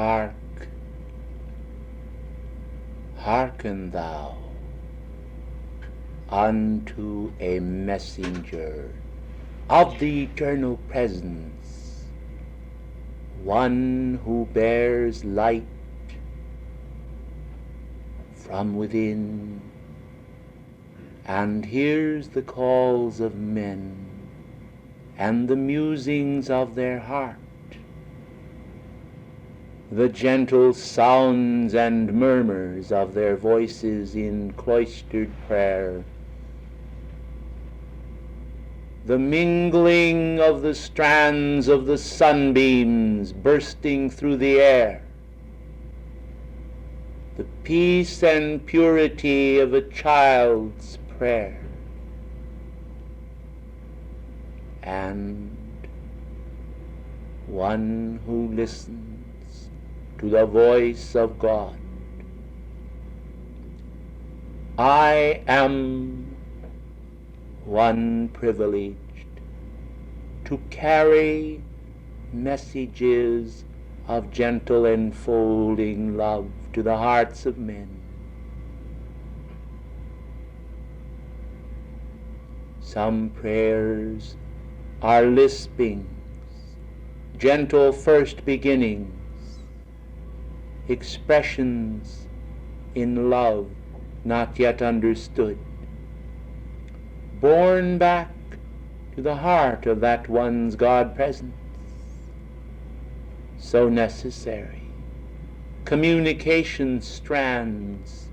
Hark, hearken thou unto a messenger of the eternal presence, one who bears light from within and hears the calls of men and the musings of their heart, the gentle sounds and murmurs of their voices in cloistered prayer, the mingling of the strands of the sunbeams bursting through the air, the peace and purity of a child's prayer, and one who listens to the voice of God. I am one privileged to carry messages of gentle enfolding love to the hearts of men. Some prayers are lispings, gentle first beginnings, expressions in love not yet understood, borne back to the heart of that one's God presence, so necessary. Communication strands,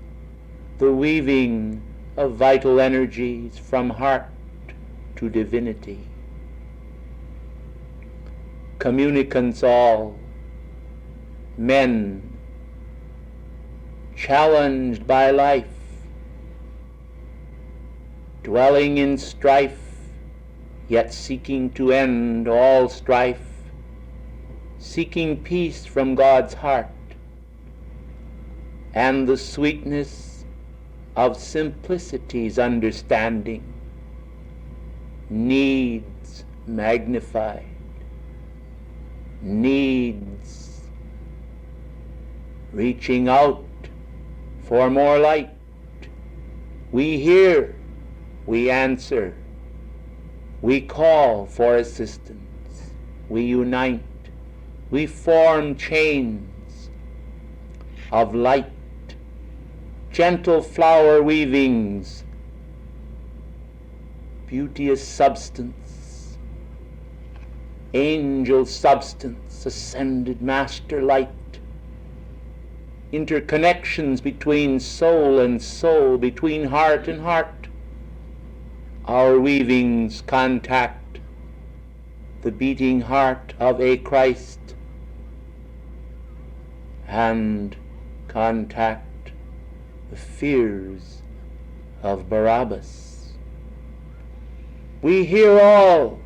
the weaving of vital energies from heart to divinity. Communicants all, men challenged by life, dwelling in strife, yet seeking to end all strife, seeking peace from God's heart, and the sweetness of simplicity's understanding, needs magnified, needs reaching out for more light. We hear, we answer, we call for assistance, we unite, we form chains of light, gentle flower weavings, beauteous substance, angel substance, ascended master light, interconnections between soul and soul, between heart and heart. Our weavings contact the beating heart of a Christ and contact the fears of Barabbas. We hear all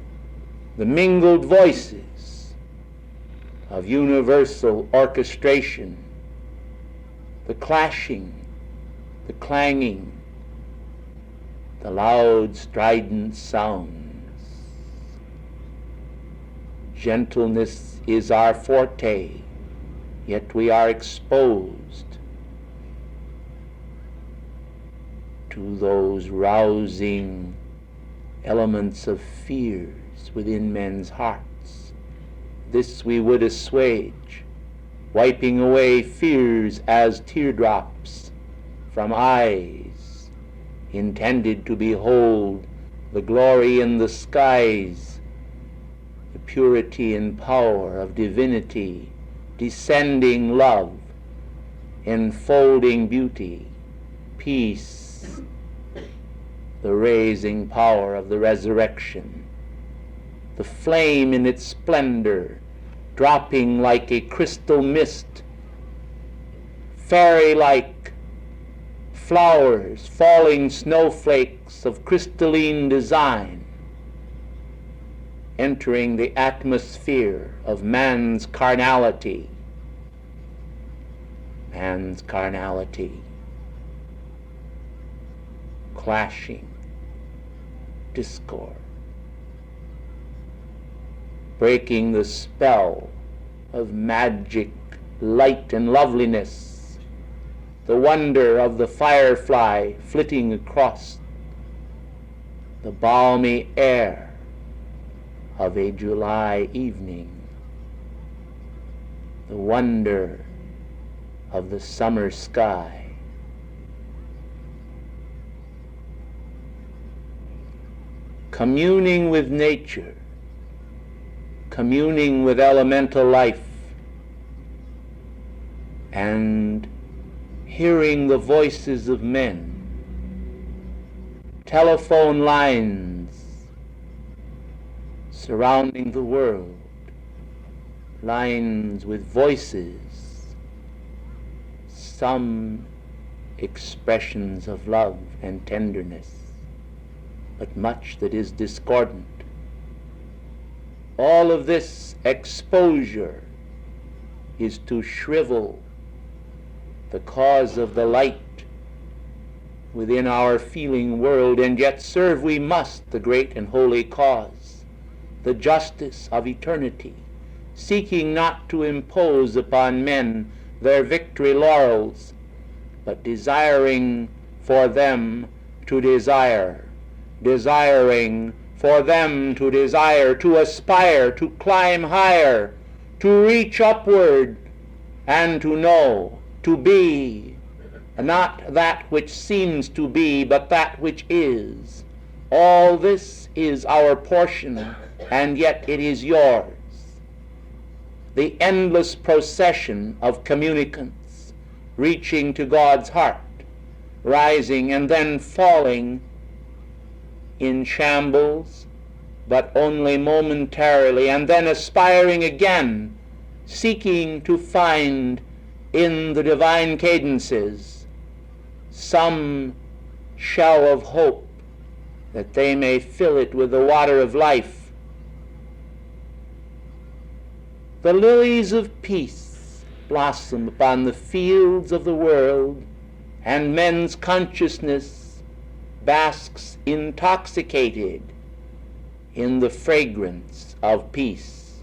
the mingled voices of universal orchestration, the clashing, the clanging, the loud strident sounds. Gentleness is our forte, yet we are exposed to those rousing elements of fears within men's hearts. This we would assuage, wiping away fears as teardrops from eyes intended to behold the glory in the skies, the purity and power of divinity, descending love, enfolding beauty, peace, the raising power of the resurrection, the flame in its splendor, dropping like a crystal mist, fairy-like flowers, falling snowflakes of crystalline design, entering the atmosphere of man's carnality, clashing, discord, breaking the spell of magic light and loveliness, the wonder of the firefly flitting across the balmy air of a July evening, the wonder of the summer sky. Communing with nature, communing with elemental life, and hearing the voices of men, telephone lines surrounding the world, lines with voices, some expressions of love and tenderness, but much that is discordant. All of this exposure is to shrivel the cause of the light within our feeling world, and yet serve we must the great and holy cause, the justice of eternity, seeking not to impose upon men their victory laurels, but desiring for them to desire, desiring for them to desire, to aspire, to climb higher, to reach upward, and to know, to be, not that which seems to be, but that which is. All this is our portion, and yet it is yours. The endless procession of communicants reaching to God's heart, rising and then falling in shambles, but only momentarily, and then aspiring again, seeking to find in the divine cadences some shell of hope, that they may fill it with the water of life. The lilies of peace blossom upon the fields of the world, and men's consciousness basks intoxicated in the fragrance of peace.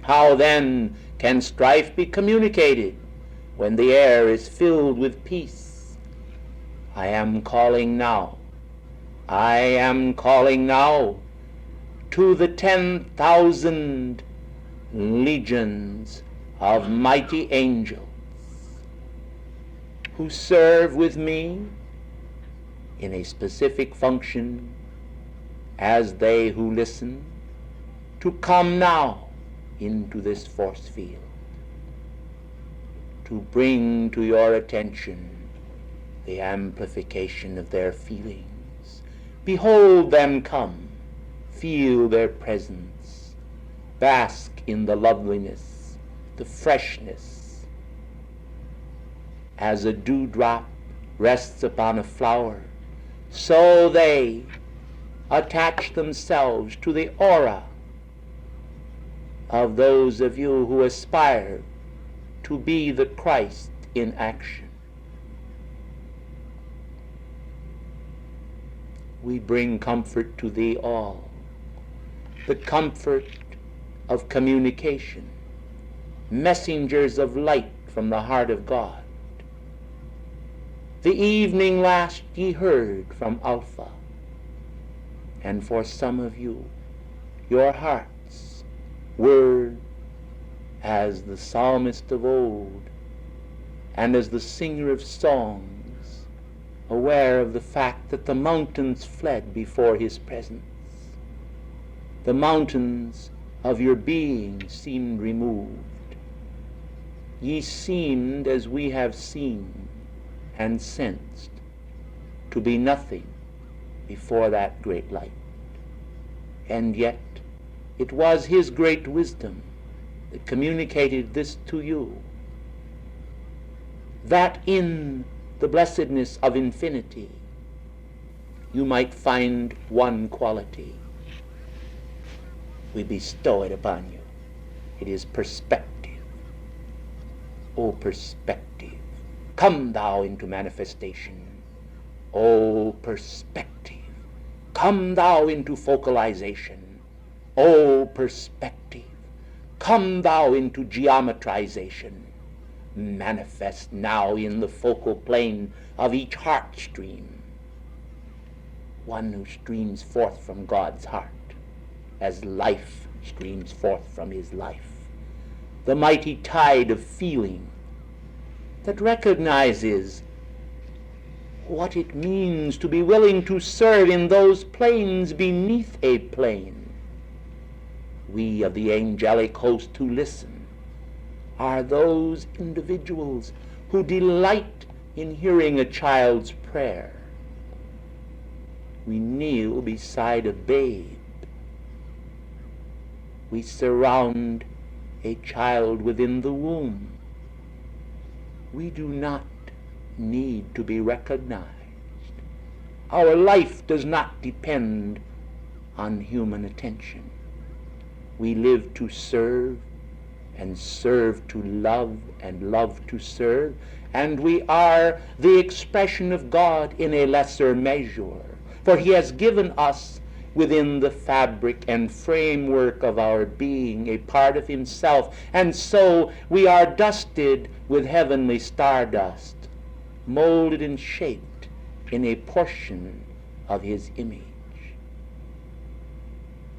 How then can strife be communicated when the air is filled with peace? I am calling now. I am calling now to the 10,000 legions of mighty angels who serve with me in a specific function as they who listen, to come now into this force field, to bring to your attention the amplification of their feelings. Behold them come, feel their presence, bask in the loveliness, the freshness. As a dewdrop rests upon a flower, so they attach themselves to the aura of those of you who aspire to be the Christ in action. We bring comfort to thee all, the comfort of communication, messengers of light from the heart of God. The evening last ye heard from Alpha, and for some of you, your hearts were as the psalmist of old, and as the singer of songs, aware of the fact that the mountains fled before his presence. The mountains of your being seemed removed. Ye seemed, as we have seen and sensed, to be nothing before that great light. And yet it was his great wisdom that communicated this to you, that in the blessedness of infinity you might find one quality. We bestow it upon you. It is perspective. O perspective, come thou into manifestation. O perspective, come thou into focalization. O perspective, Come thou into geometrization. Manifest now in the focal plane of each heart stream, one who streams forth from God's heart as life streams forth from his life. The mighty tide of feeling that recognizes what it means to be willing to serve in those planes beneath a plane. We of the angelic host who listen are those individuals who delight in hearing a child's prayer. We kneel beside a babe. We surround a child within the womb. We do not need to be recognized. Our life does not depend on human attention. We live to serve, and serve to love, and love to serve, and we are the expression of God in a lesser measure, for he has given us within the fabric and framework of our being a part of himself, and so we are dusted with heavenly stardust, molded and shaped in a portion of his image,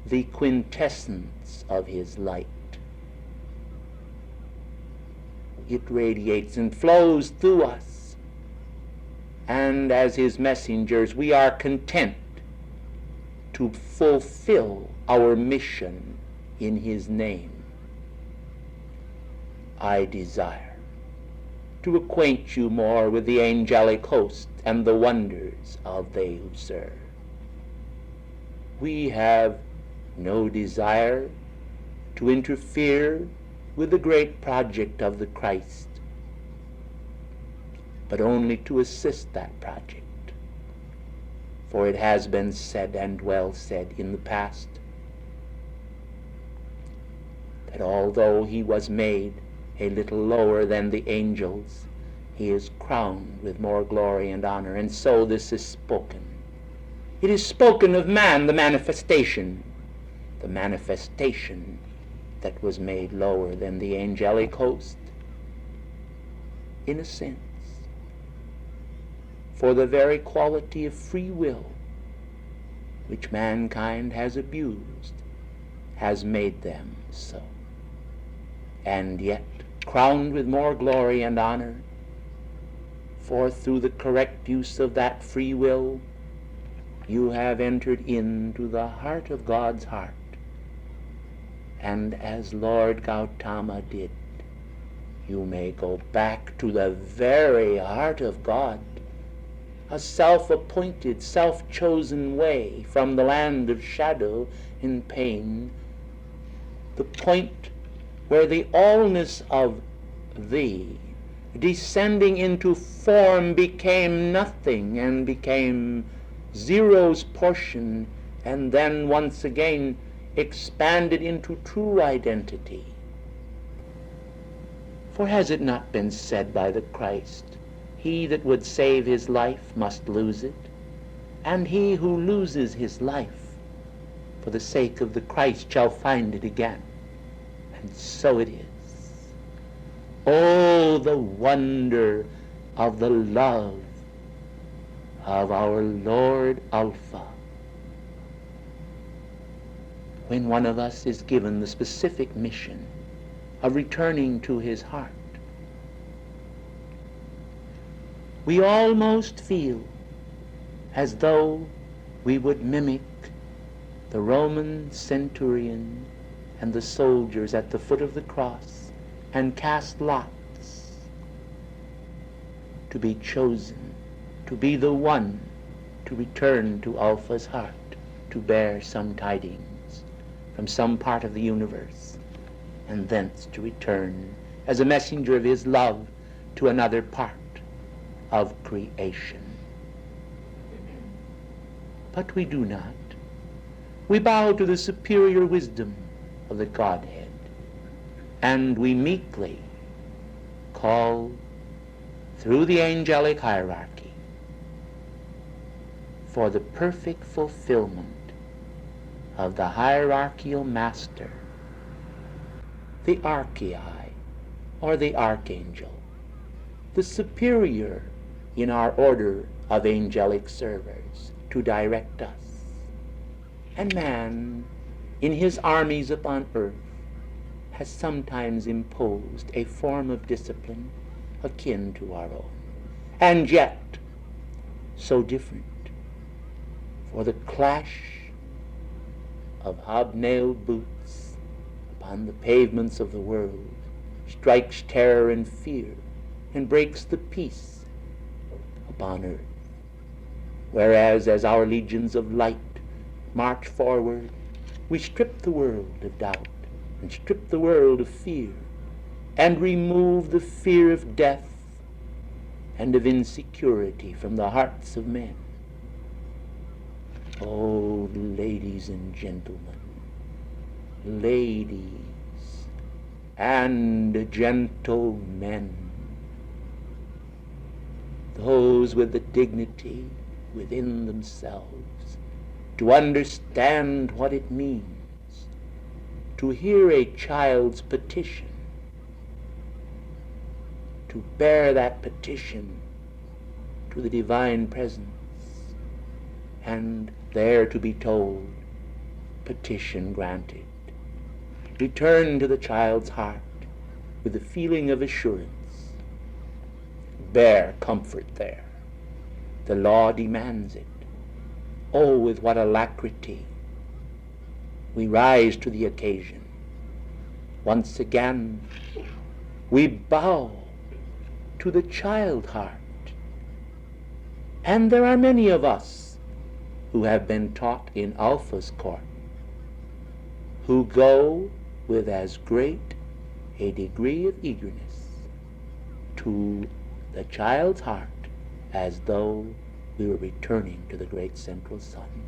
the quintessence of his light. It radiates and flows through us, and as his messengers we are content to fulfill our mission in his name. I desire to acquaint you more with the angelic host and the wonders of they who serve. We have no desire to interfere with the great project of the Christ, but only to assist that project. For it has been said, and well said in the past, that although he was made a little lower than the angels, he is crowned with more glory and honor. And so this is spoken. It is spoken of man, the manifestation that was made lower than the angelic host, in a sense, for the very quality of free will which mankind has abused has made them so. And yet crowned with more glory and honor, for through the correct use of that free will you have entered into the heart of God's heart. And as Lord Gautama did, you may go back to the very heart of God, a self-appointed, self-chosen way from the land of shadow and pain, the point where the allness of thee, descending into form, became nothing and became zero's portion, and then once again expanded into true identity. For has it not been said by the Christ, he that would save his life must lose it, and he who loses his life for the sake of the Christ shall find it again? And so it is. Oh, the wonder of the love of our Lord Alpha, when one of us is given the specific mission of returning to his heart. We almost feel as though we would mimic the Roman centurion and the soldiers at the foot of the cross and cast lots to be chosen, to be the one to return to Alpha's heart, to bear some tidings from some part of the universe, and thence to return as a messenger of his love to another part of creation. But we do not. We bow to the superior wisdom of the Godhead, and we meekly call through the angelic hierarchy for the perfect fulfillment of the hierarchical master the archai, or the archangel, the superior in our order of angelic servers to direct us. And man, in his armies upon earth, has sometimes imposed a form of discipline akin to our own, and yet so different. For the clash of hobnailed boots upon the pavements of the world strikes terror and fear and breaks the peace upon earth. Whereas as our legions of light march forward, we strip the world of doubt and strip the world of fear and remove the fear of death and of insecurity from the hearts of men. Oh, ladies and gentlemen, ladies and gentlemen, those with the dignity within themselves to understand what it means to hear a child's petition, to bear that petition to the divine presence, and there to be told, petition granted. Return to the child's heart with a feeling of assurance. Bear comfort there. The law demands it. Oh, with what alacrity we rise to the occasion. Once again, we bow to the child heart. And there are many of us who have been taught in Alpha's court, who go with as great a degree of eagerness to the child's heart as though we were returning to the great central sun.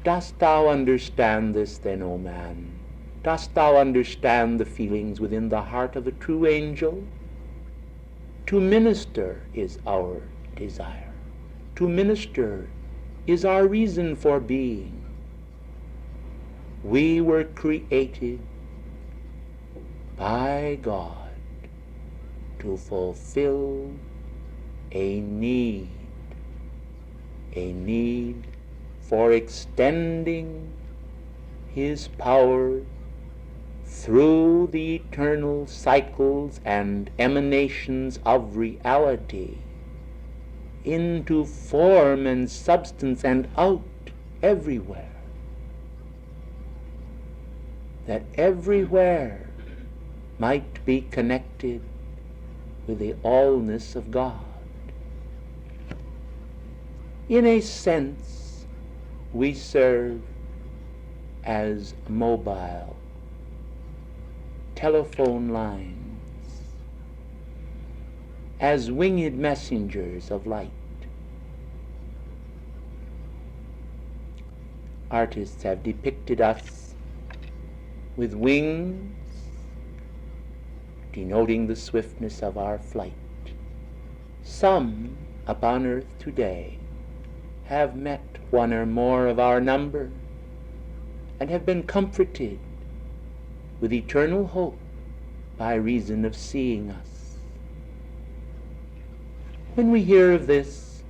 Dost thou understand this then, O man? Dost thou understand the feelings within the heart of a true angel? To minister is our desire. To minister is our reason for being. We were created by God to fulfill a need for extending his power through the eternal cycles and emanations of reality into form and substance and out everywhere. That everywhere might be connected with the allness of God. In a sense, we serve as mobile telephone lines, as winged messengers of light. Artists have depicted us with wings, denoting the swiftness of our flight. Some upon earth today have met one or more of our number and have been comforted with eternal hope by reason of seeing us. When we hear of this,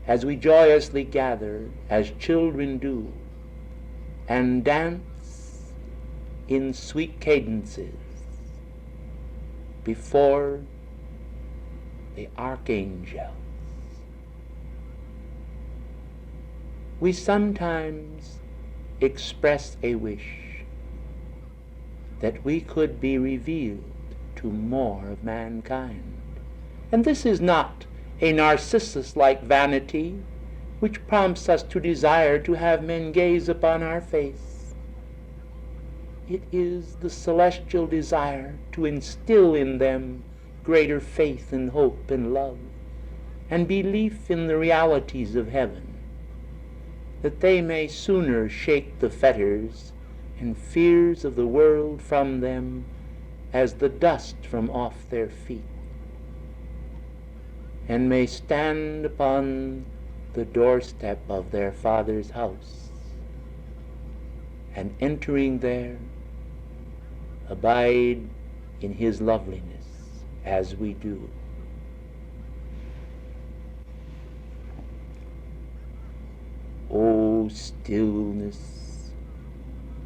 as we joyously gather, as children do, and dance in sweet cadences before the archangels, we sometimes express a wish that we could be revealed to more of mankind. And this is not a Narcissus-like vanity which prompts us to desire to have men gaze upon our face. It is the celestial desire to instill in them greater faith and hope and love and belief in the realities of heaven, that they may sooner shake the fetters and fears of the world from them as the dust from off their feet, and may stand upon the doorstep of their Father's house, and entering there, abide in his loveliness as we do. O stillness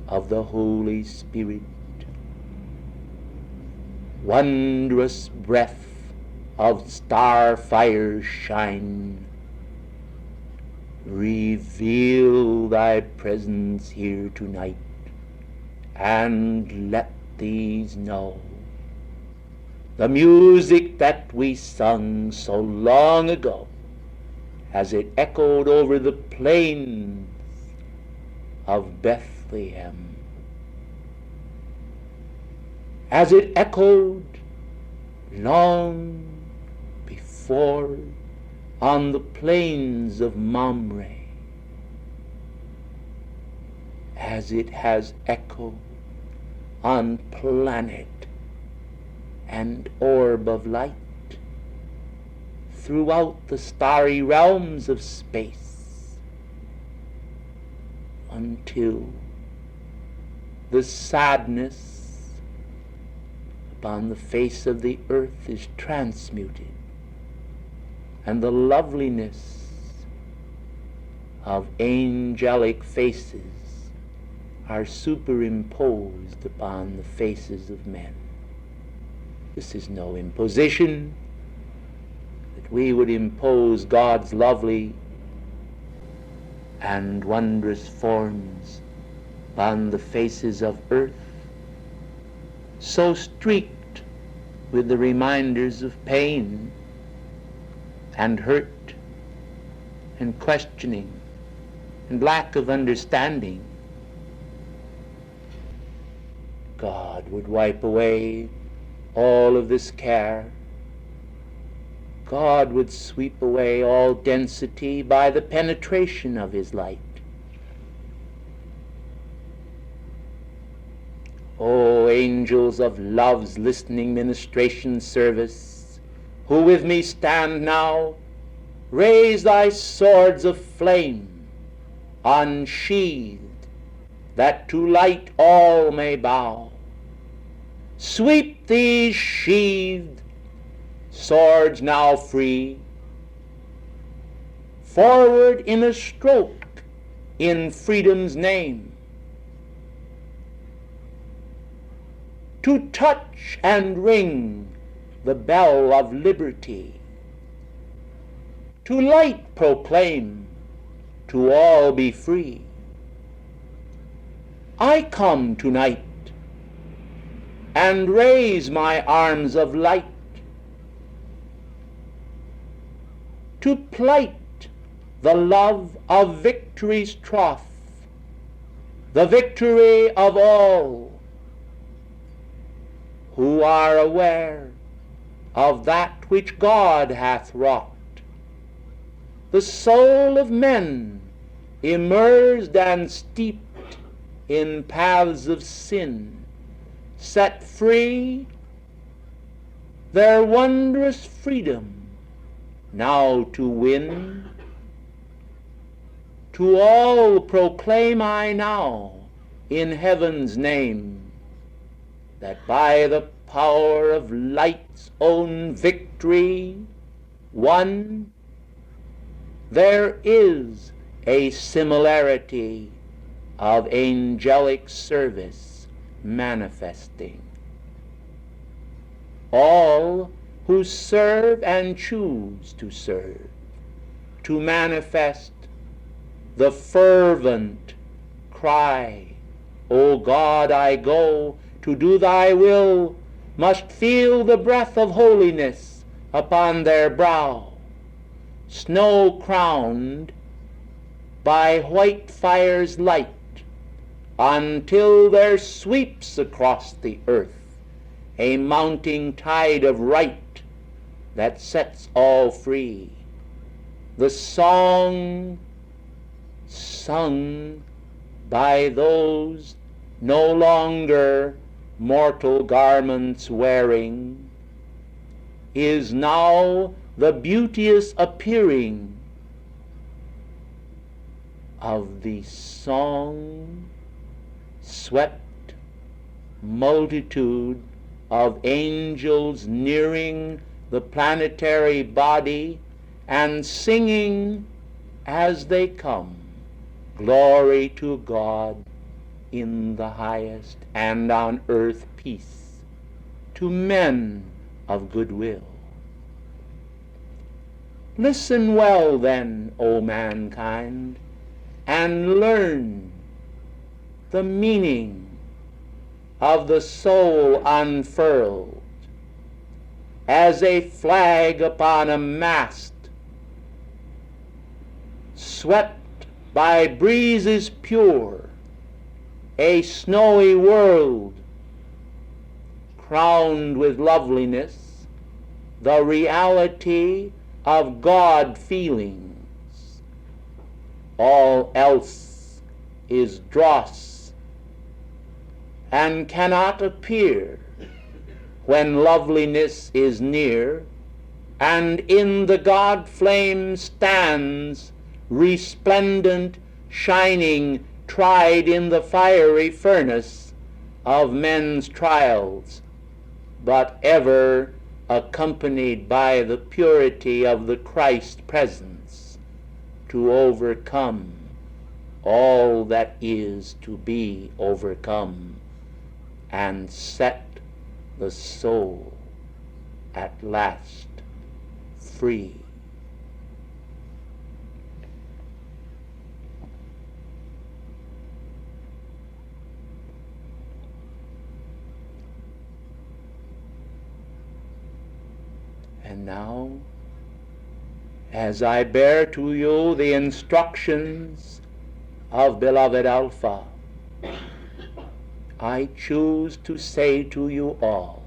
of the Holy Spirit, wondrous breath of star fire shine, reveal thy presence here tonight, and let these know the music that we sung so long ago, as it echoed over the plains of Bethlehem, as it echoed long before on the plains of Mamre, as it has echoed on planet and orb of light throughout the starry realms of space, until the sadness upon the face of the earth is transmuted, and the loveliness of angelic faces are superimposed upon the faces of men. This is no imposition, that we would impose God's lovely and wondrous forms upon the faces of earth, so streaked with the reminders of pain and hurt and questioning and lack of understanding. God would wipe away all of this care. God would sweep away all density by the penetration of his light. O angels of love's listening ministration service, who with me stand now, raise thy swords of flame, unsheathed, that to light all may bow. Sweep these sheathed swords now free, forward in a stroke in freedom's name, to touch and ring the bell of liberty, to light proclaim, to all be free. I come tonight and raise my arms of light, to plight the love of victory's trough, the victory of all who are aware of that which God hath wrought. The soul of men immersed and steeped in paths of sin, set free, their wondrous freedom now to win. To all proclaim I now in heaven's name, that by the power of light's own victory won, there is a similarity of angelic service manifesting. All who serve and choose to serve, to manifest the fervent cry, O God, I go to do thy will, must feel the breath of holiness upon their brow, snow-crowned by white fire's light, until there sweeps across the earth a mounting tide of right that sets all free. The song sung by those no longer mortal garments wearing is now the beauteous appearing of the song swept multitude of angels nearing the planetary body and singing as they come, "Glory to God in the highest, and on earth peace to men of good will." Listen well then, O mankind, and learn the meaning of the soul unfurled as a flag upon a mast, swept by breezes pure, a snowy world crowned with loveliness, the reality of God feelings. All else is dross and cannot appear when loveliness is near, and in the God flame stands resplendent, shining, tried in the fiery furnace of men's trials, but ever accompanied by the purity of the Christ presence to overcome all that is to be overcome and set the soul at last free. And now, as I bear to you the instructions of beloved Alpha, I choose to say to you all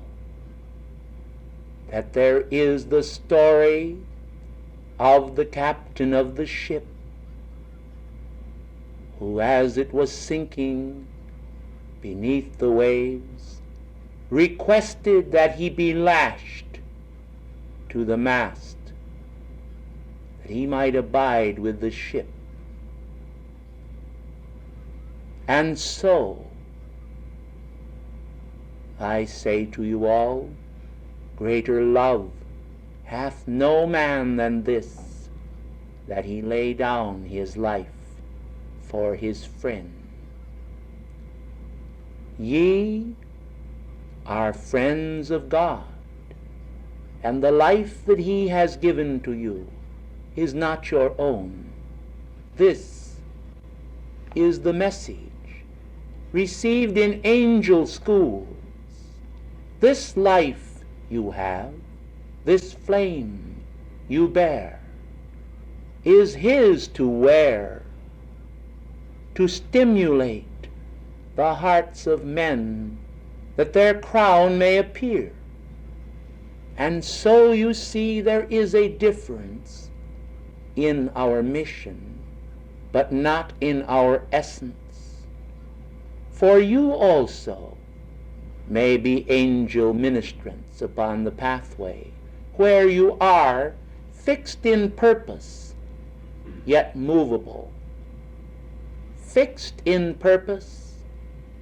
that there is the story of the captain of the ship who, as it was sinking beneath the waves, requested that he be lashed to the mast, that he might abide with the ship. And so, I say to you all, greater love hath no man than this, that he lay down his life for his friend. Ye are friends of God, and the life that he has given to you is not your own. This is the message received in angel schools. This life you have, this flame you bear, is his to wear, to stimulate the hearts of men, that their crown may appear. And so you see there is a difference in our mission, but not in our essence. For you also may be angel ministrants upon the pathway, where you are fixed in purpose, yet movable, fixed in purpose,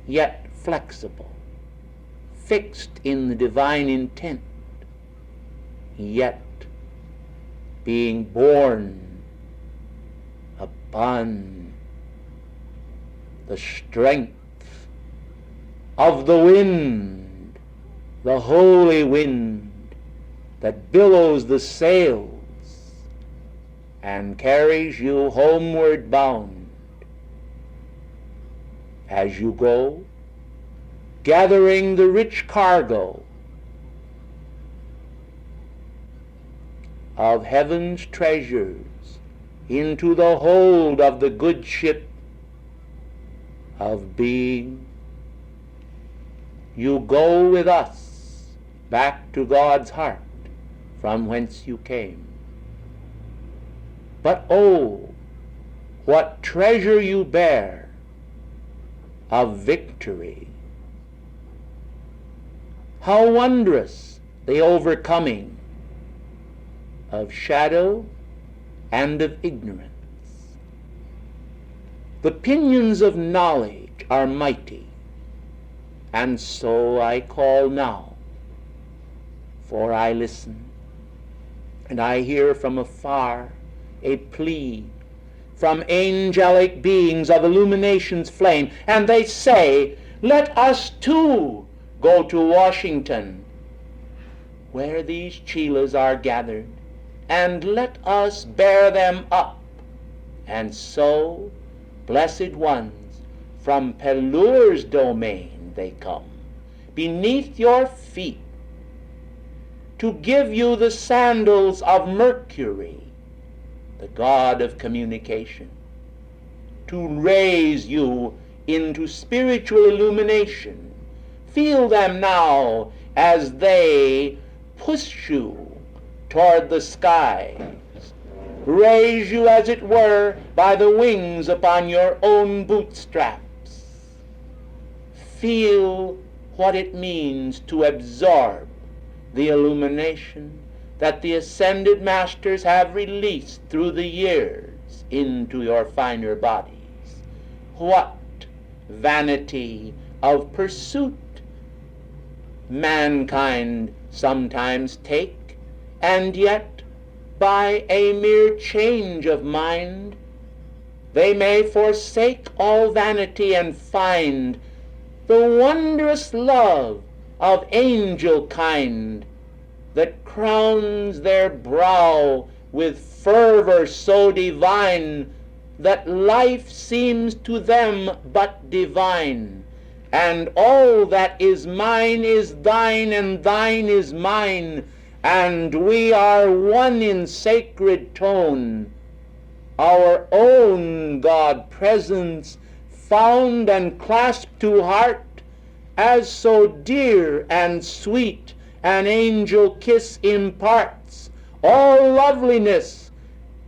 yet flexible, fixed in the divine intent, yet being born upon the strength of the wind, the holy wind that billows the sails and carries you homeward bound. As you go, gathering the rich cargo of heaven's treasures into the hold of the good ship of being, you go with us back to God's heart from whence you came. But oh, what treasure you bear of victory! How wondrous the overcoming of shadow and of ignorance. The pinions of knowledge are mighty, And so I call now, for I listen, and I hear from afar a plea from angelic beings of illumination's flame, and they say, let us too go to Washington, where these chelas are gathered, and let us bear them up. And so, blessed ones, from Pelure's domain they come, beneath your feet, to give you the sandals of Mercury, the god of communication, to raise you into spiritual illumination. Feel them now as they push you toward the skies, raise you, as it were, by the wings upon your own bootstraps. Feel what it means to absorb the illumination that the ascended masters have released through the years into your finer bodies. What vanity of pursuit mankind sometimes take, and yet by a mere change of mind they may forsake all vanity and find the wondrous love of angel kind that crowns their brow with fervor so divine that life seems to them but divine, and all that is mine is thine, and thine is mine, and we are one in sacred tone, our own God presence found and clasped to heart, as so dear and sweet an angel kiss imparts, all loveliness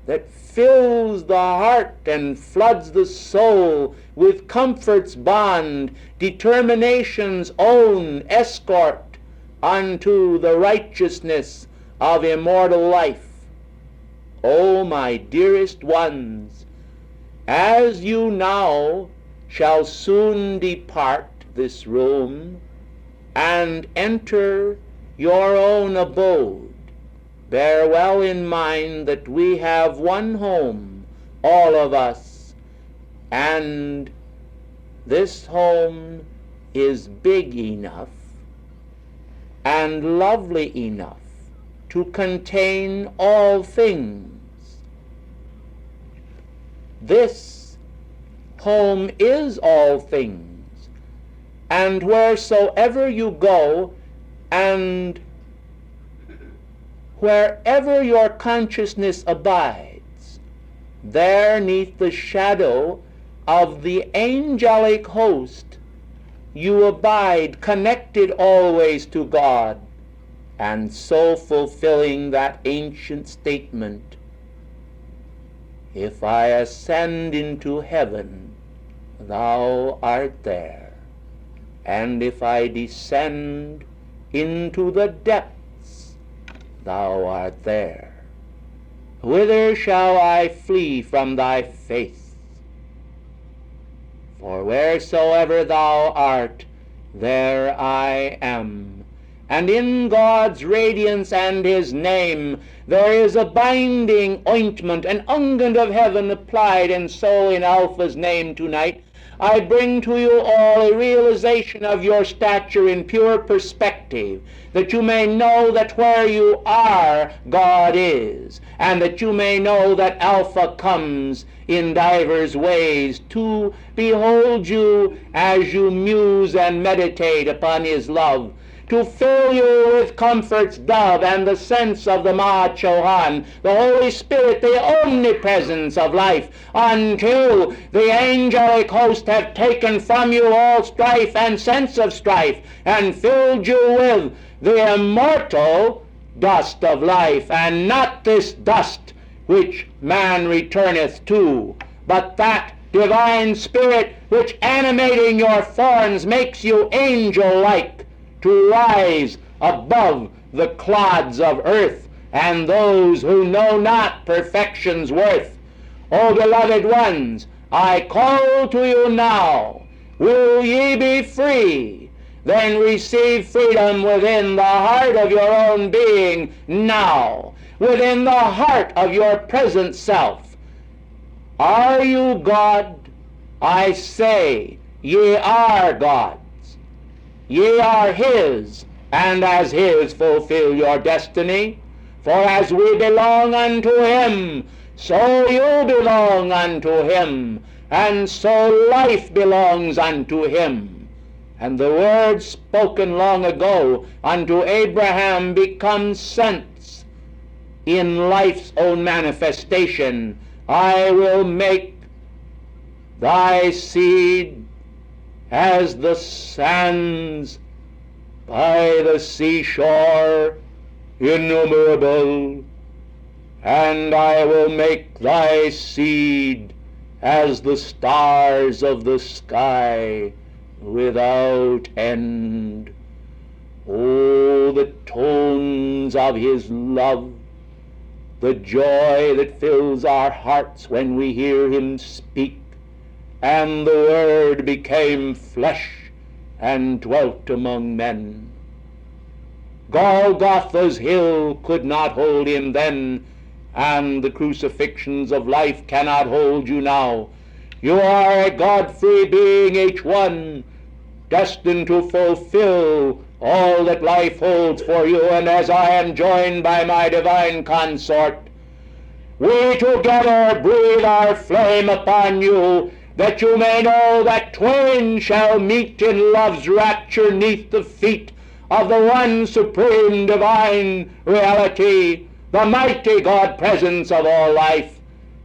that fills the heart and floods the soul with comfort's bond, determination's own escort unto the righteousness of immortal life. O my dearest ones, as you now shall soon depart this room and enter your own abode, bear well in mind that we have one home, all of us, and this home is big enough and lovely enough to contain all things. This home is all things, and wheresoever you go, and wherever your consciousness abides, there 'neath the shadow of the angelic host you abide, connected always to God, and so fulfilling that ancient statement, if I ascend into heaven, thou art there, and if I descend into the depths, thou art there. Whither shall I flee from thy face? For wheresoever thou art, there I am. And in God's radiance and his name there is a binding ointment, an unguent of heaven applied, and so in Alpha's name tonight I bring to you all a realization of your stature in pure perspective, that you may know that where you are, God is, and that you may know that Alpha comes in divers ways to behold you as you muse and meditate upon his love, to fill you with comfort's dove and the sense of the Ma Chohan, the Holy Spirit, the omnipresence of life, until the angelic host have taken from you all strife and sense of strife, and filled you with the immortal dust of life, and not this dust which man returneth to, but that divine spirit which animating your thorns makes you angel-like, to rise above the clods of earth and those who know not perfection's worth. O beloved ones, I call to you now, will ye be free? then receive freedom within the heart of your own being now, within the heart of your present self. Are you God? I say, ye are gods. Ye are his, and as his fulfill your destiny. For as we belong unto him, so you belong unto him, and so life belongs unto him. And the words spoken long ago unto Abraham become sense in life's own manifestation. I will make thy seed as the sands by the seashore, innumerable, and I will make thy seed as the stars of the sky, without end. Oh, the tones of his love, the joy that fills our hearts when we hear him speak. And the Word became flesh and dwelt among men. Golgotha's hill could not hold him then, and the crucifixions of life cannot hold you now. You are a God-free being, each one, destined to fulfill all that life holds for you. And as I am joined by my divine consort, we together breathe our flame upon you, that you may know that twain shall meet in love's rapture neath the feet of the one supreme divine reality, the mighty God presence of all life.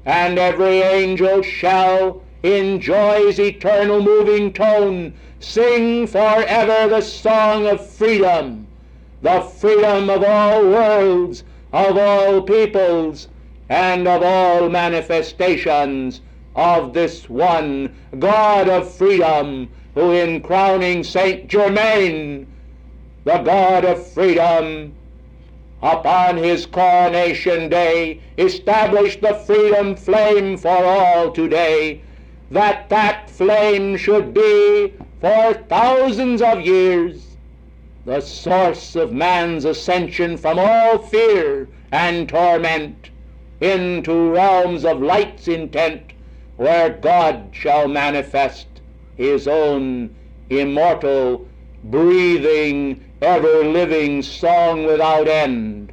And every angel shall, in joy's eternal moving tone, sing forever the song of freedom, the freedom of all worlds, of all peoples, and of all manifestations of this one God of freedom, who in crowning Saint Germain, the God of freedom, upon his coronation day, established the freedom flame for all today, that flame should be for thousands of years the source of man's ascension from all fear and torment into realms of light's intent, where God shall manifest his own immortal, breathing, ever-living song without end.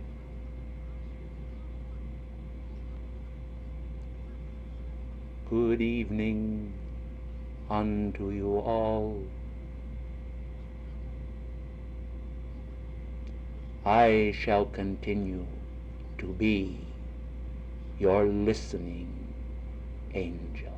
Good evening unto you all. I shall continue to be your listening angel.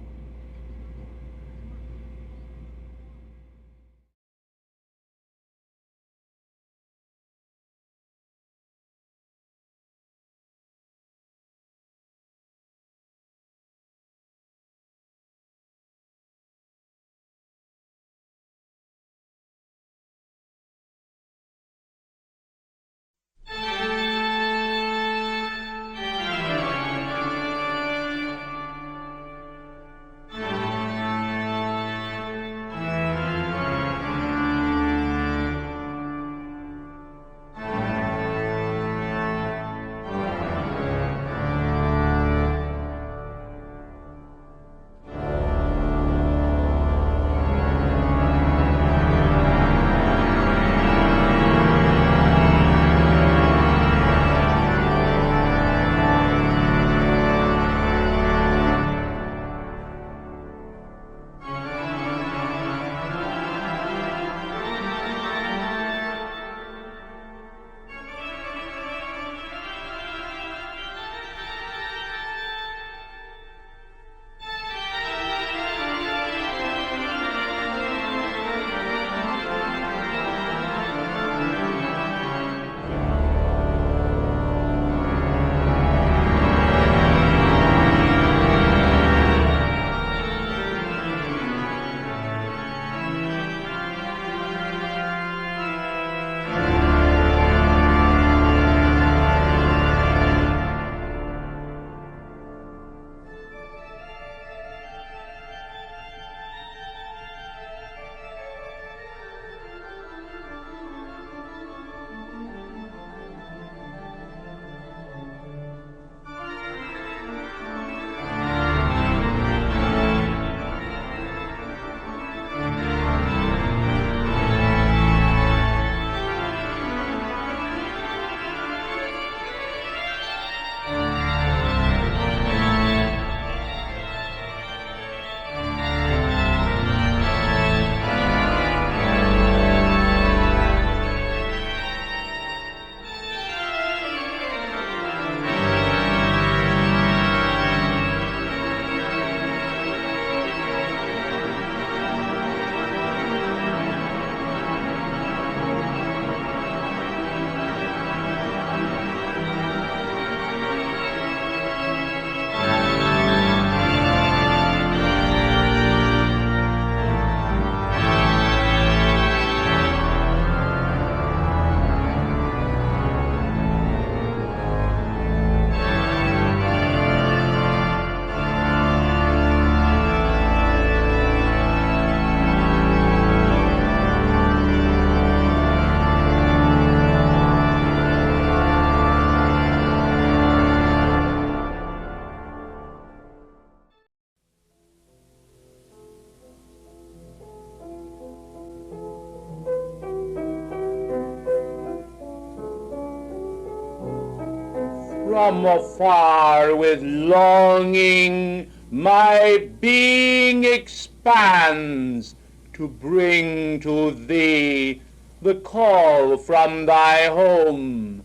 From afar with longing my being expands to bring to thee the call from thy home.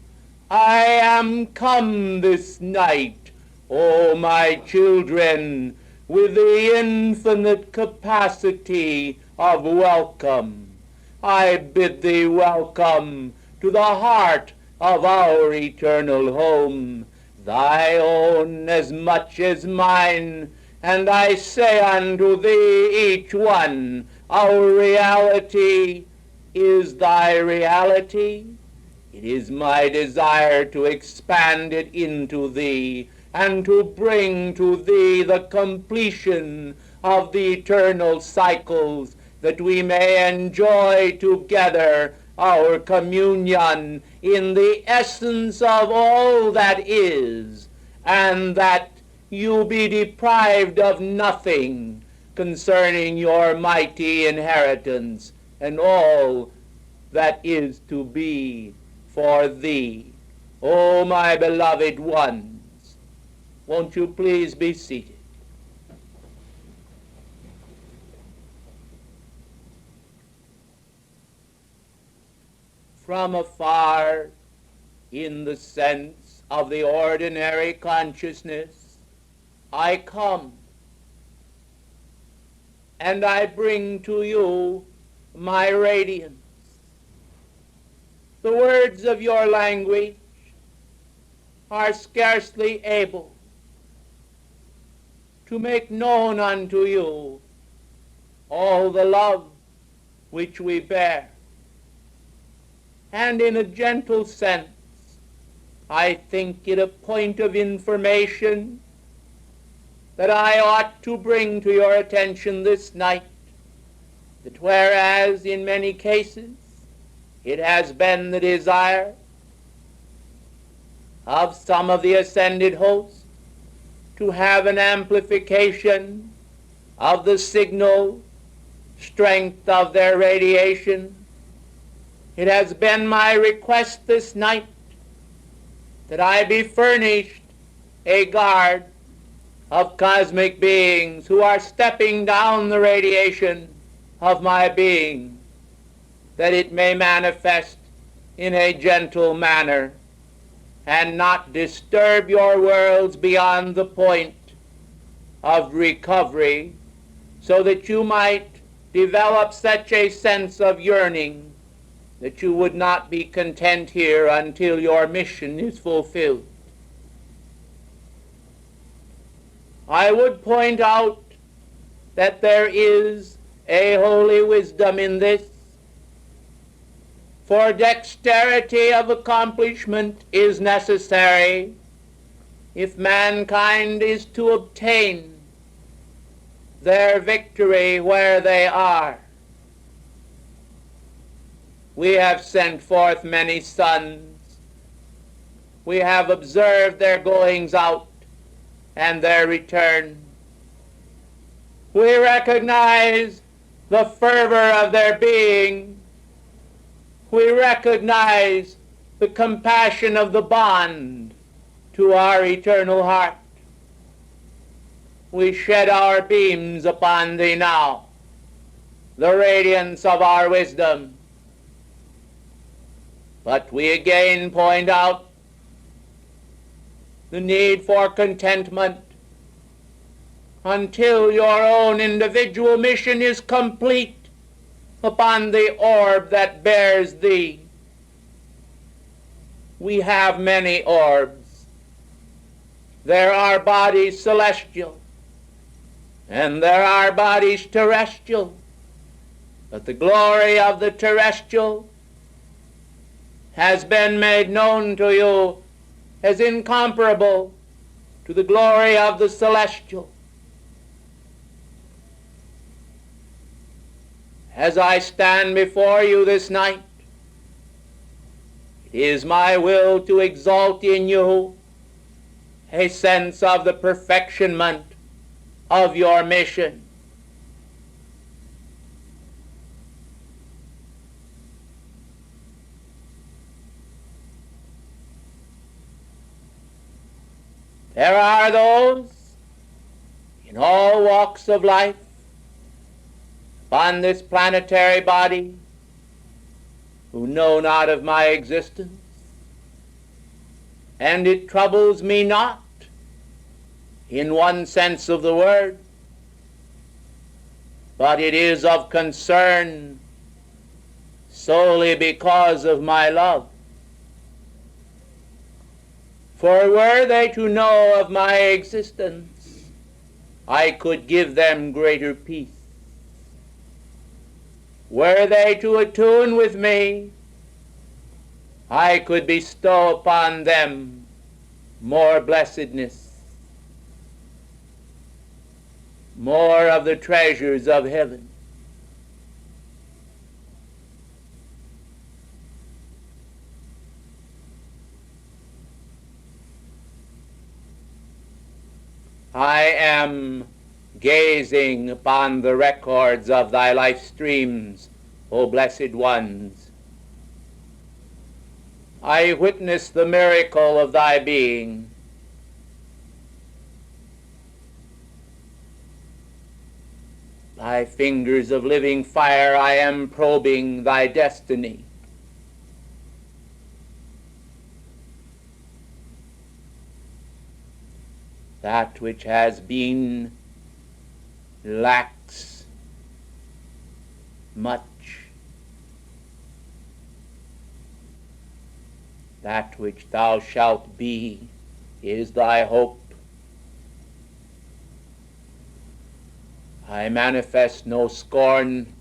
I am come this night, O my children, with the infinite capacity of welcome. I bid thee welcome to the heart of our eternal home, thy own as much as mine, and I say unto thee, each one, our reality is thy reality. It is my desire to expand it into thee, and to bring to thee the completion of the eternal cycles, that we may enjoy together our communion in the essence of all that is, and that you be deprived of nothing concerning your mighty inheritance and all that is to be for thee. O my beloved ones, won't you please be seated? From afar, in the sense of the ordinary consciousness, I come, and I bring to you my radiance. The words of your language are scarcely able to make known unto you all the love which we bear. And in a gentle sense, I think it a point of information that I ought to bring to your attention this night, that whereas in many cases it has been the desire of some of the ascended hosts to have an amplification of the signal strength of their radiation, it has been my request this night that I be furnished a guard of cosmic beings who are stepping down the radiation of my being, that it may manifest in a gentle manner and not disturb your worlds beyond the point of recovery, so that you might develop such a sense of yearning that you would not be content here until your mission is fulfilled. I would point out that there is a holy wisdom in this, for dexterity of accomplishment is necessary if mankind is to obtain their victory where they are. We have sent forth many sons. We have observed their goings out and their return. We recognize the fervor of their being. We recognize the compassion of the bond to our eternal heart. We shed our beams upon thee now, the radiance of our wisdom. But we again point out the need for contentment until your own individual mission is complete upon the orb that bears thee. We have many orbs. There are bodies celestial, and there are bodies terrestrial. But the glory of the terrestrial has been made known to you as incomparable to the glory of the celestial. As I stand before you this night, it is my will to exalt in you a sense of the perfectionment of your mission. There are those in all walks of life upon this planetary body who know not of my existence, and it troubles me not in one sense of the word, but it is of concern solely because of my love. For were they to know of my existence, I could give them greater peace. Were they to attune with me, I could bestow upon them more blessedness, more of the treasures of heaven. I am gazing upon the records of thy life streams, O blessed ones. I witness the miracle of thy being. Thy fingers of living fire, I am probing thy destiny. That which has been lacks much. That which thou shalt be is thy hope. I manifest no scorn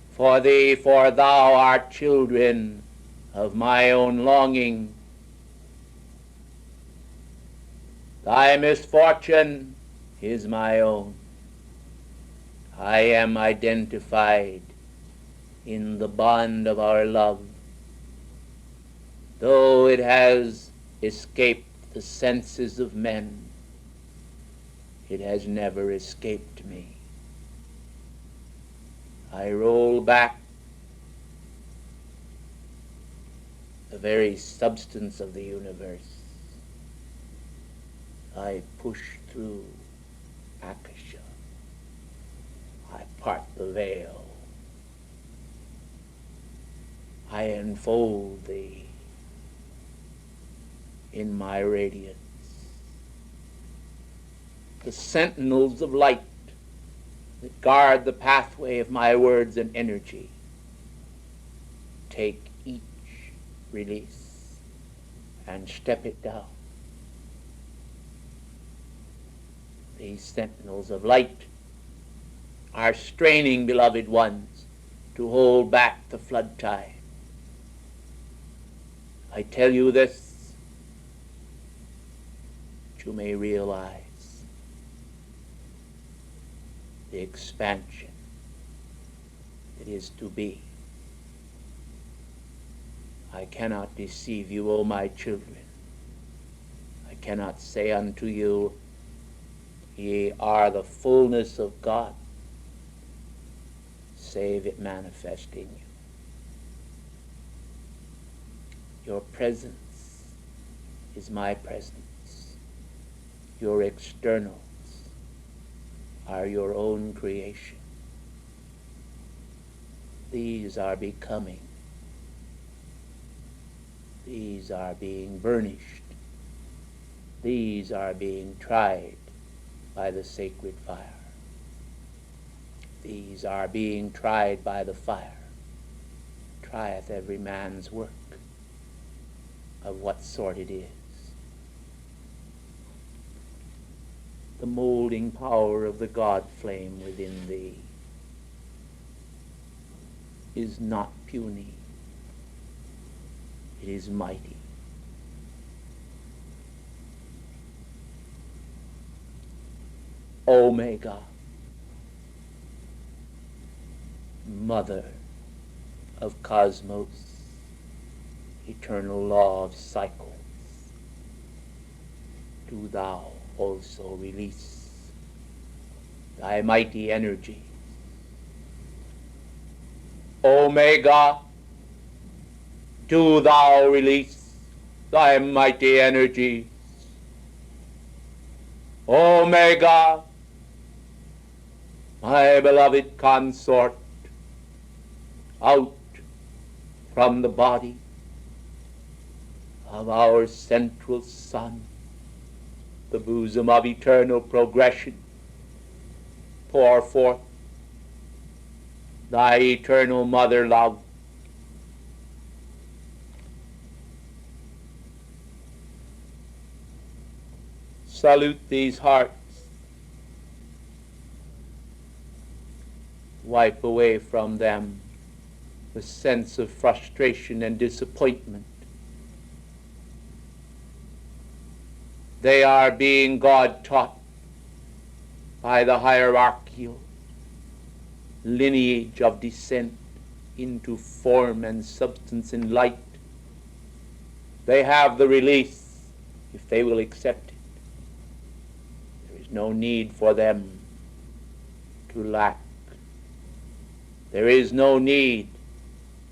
for thee, for thou art children of my own longing. Thy misfortune is my own. I am identified in the bond of our love. Though it has escaped the senses of men, it has never escaped me. I roll back the very substance of the universe. I push through Akasha. I part the veil. I enfold thee in my radiance. The sentinels of light that guard the pathway of my words and energy take each release and step it down. These sentinels of light are straining, beloved ones, to hold back the flood tide. I tell you this, that you may realize the expansion that is to be. I cannot deceive you, O my children. I cannot say unto you, ye are the fullness of God, save it manifest in you. Your presence is my presence. Your externals are your own creation. These are becoming. These are being burnished. These are being tried by the sacred fire. These are being tried by the fire. Trieth every man's work, of what sort it is. The molding power of the God flame within thee is not puny. It is mighty. Omega, Mother of cosmos, eternal law of cycles, do thou also release thy mighty energy. Omega, do thou release thy mighty energy. Omega, my beloved consort, out from the body of our central sun, the bosom of eternal progression, pour forth thy eternal mother love. Salute these hearts. Wipe away from them the sense of frustration and disappointment. They are being God-taught by the hierarchical lineage of descent into form and substance in light. They have the release if they will accept it. There is no need for them to lack. There is no need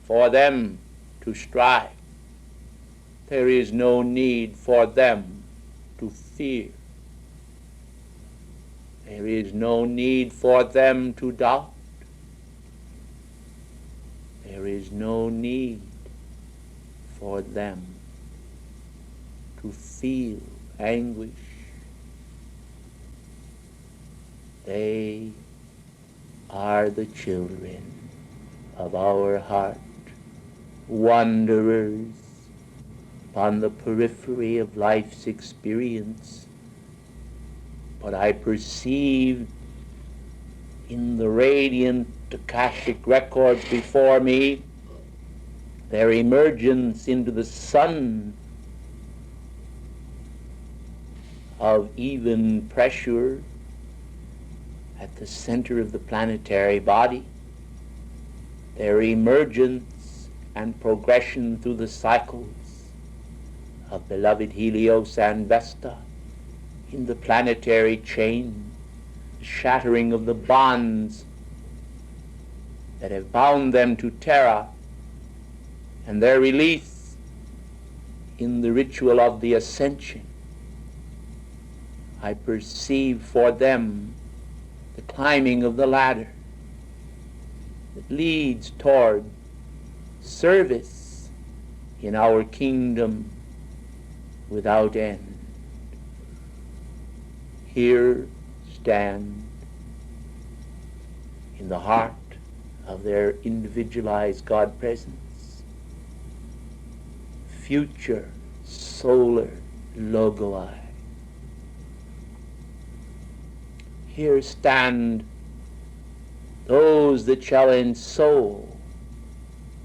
for them to strive. There is no need for them to fear. There is no need for them to doubt. There is no need for them to feel anguish. They are the children of our heart, wanderers upon the periphery of life's experience. But I perceive in the radiant Akashic records before me their emergence into the sun of even pressure at the center of the planetary body, their emergence and progression through the cycles of beloved Helios and Vesta in the planetary chain, the shattering of the bonds that have bound them to Terra, and their release in the ritual of the ascension. I perceive for them the climbing of the ladder that leads toward service in our kingdom without end. Here stand in the heart of their individualized God presence, future solar logoi. Here stand those that shall ensoul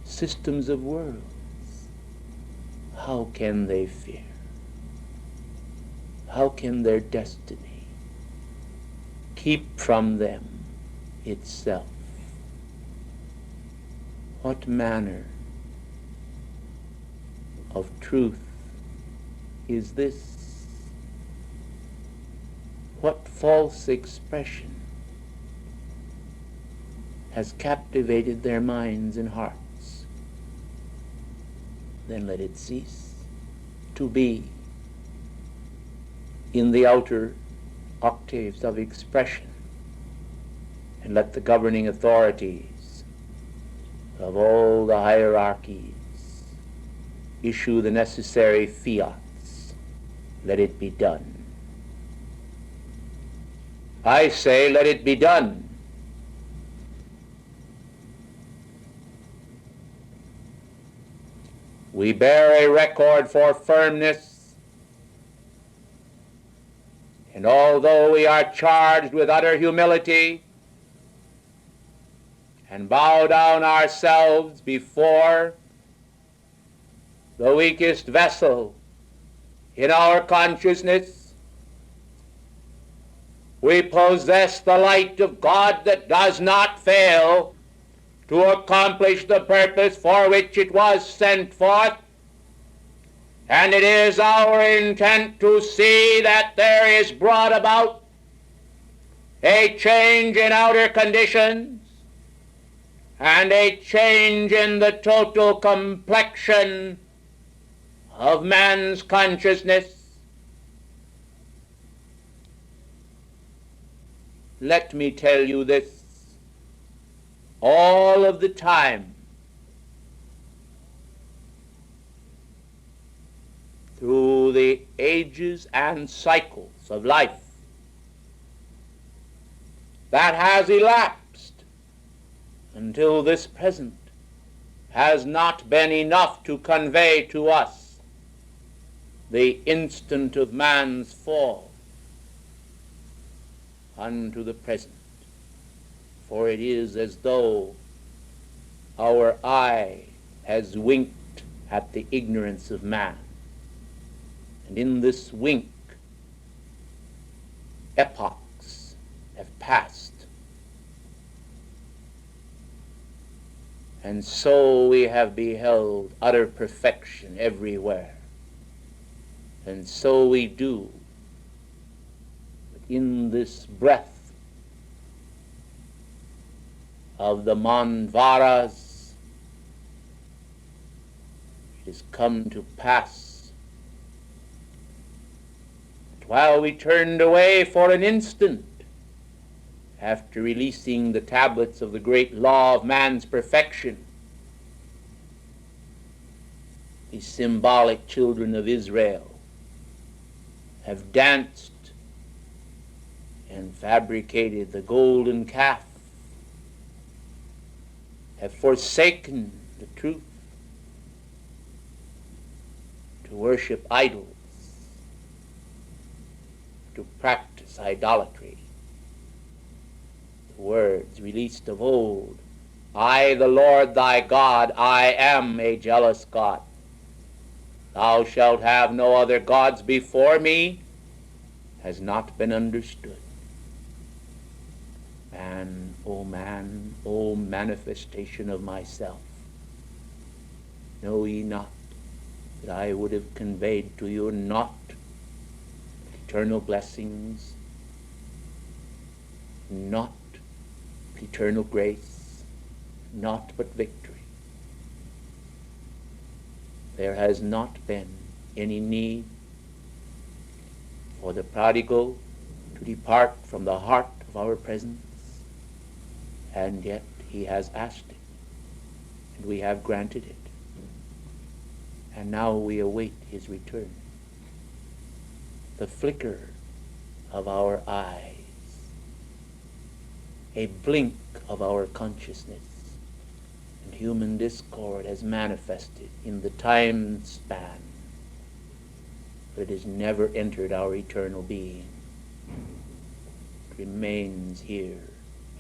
systems of worlds. How can they fear? How can their destiny keep from them itself? What manner of truth is this? What false expression has captivated their minds and hearts? Then let it cease to be in the outer octaves of expression, and let the governing authorities of all the hierarchies issue the necessary fiats. Let it be done. I say, let it be done. We bear a record for firmness, and although we are charged with utter humility and bow down ourselves before the weakest vessel in our consciousness, we possess the light of God that does not fail to accomplish the purpose for which it was sent forth. And it is our intent to see that there is brought about a change in outer conditions and a change in the total complexion of man's consciousness. Let me tell you this, all of the time, through the ages and cycles of life that has elapsed until this present, has not been enough to convey to us the instant of man's fall unto the present. For it is as though our eye has winked at the ignorance of man. And in this wink, epochs have passed. And so we have beheld utter perfection everywhere. And so we do. But in this breath of the Manvaras, it has come to pass that while we turned away for an instant after releasing the tablets of the great law of man's perfection, the symbolic children of Israel have danced and fabricated the golden calf, have forsaken the truth to worship idols, to practice idolatry. The words released of old, I, the Lord thy God, I am a jealous God. Thou shalt have no other gods before me, has not been understood. Man, O manifestation of myself, know ye not that I would have conveyed to you not eternal blessings, not eternal grace, not but victory. There has not been any need for the prodigal to depart from the heart of our presence, and yet he has asked it, and we have granted it, and now we await his return. The flicker of our eyes, a blink of our consciousness, and human discord has manifested in the time span, but it has never entered our eternal being. It remains here,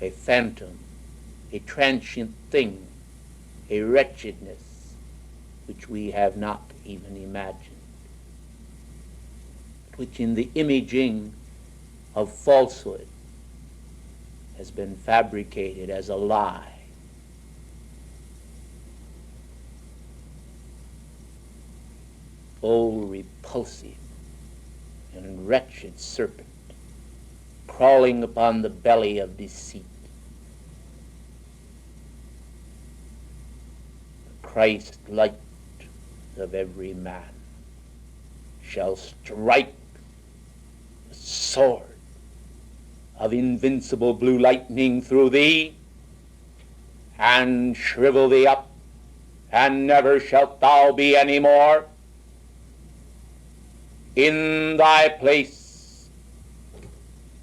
a phantom, a transient thing, a wretchedness which we have not even imagined, which in the imaging of falsehood has been fabricated as a lie. O repulsive and wretched serpent, crawling upon the belly of deceit, the Christ light of every man shall strike the sword of invincible blue lightning through thee, and shrivel thee up, and never shalt thou be any more. In thy place,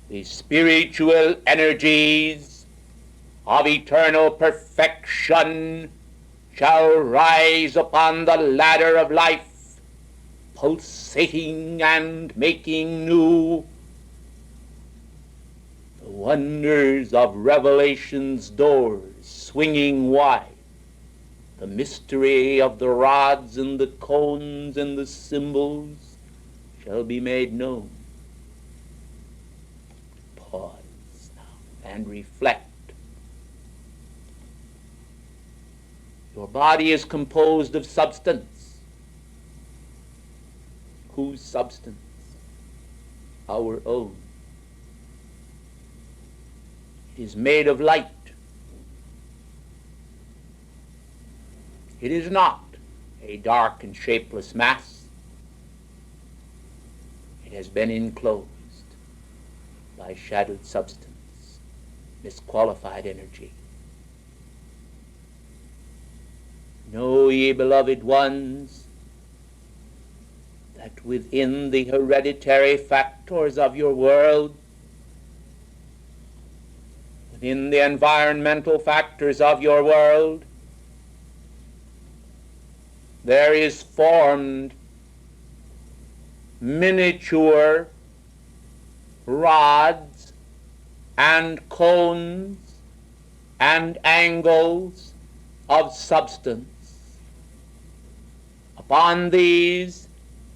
the spiritual energies of eternal perfection shall rise upon the ladder of life, pulsating and making new the wonders of revelation's doors swinging wide, the mystery of the rods and the cones and the symbols shall be made known. Pause now and reflect. Your body is composed of substance. Whose substance? Our own. It is made of light. It is not a dark and shapeless mass. It has been enclosed by shadowed substance. misqualified energy. Know ye, beloved ones, that within the hereditary factors of your world, within the environmental factors of your world, there is formed miniature rods and cones and angles of substance. Upon these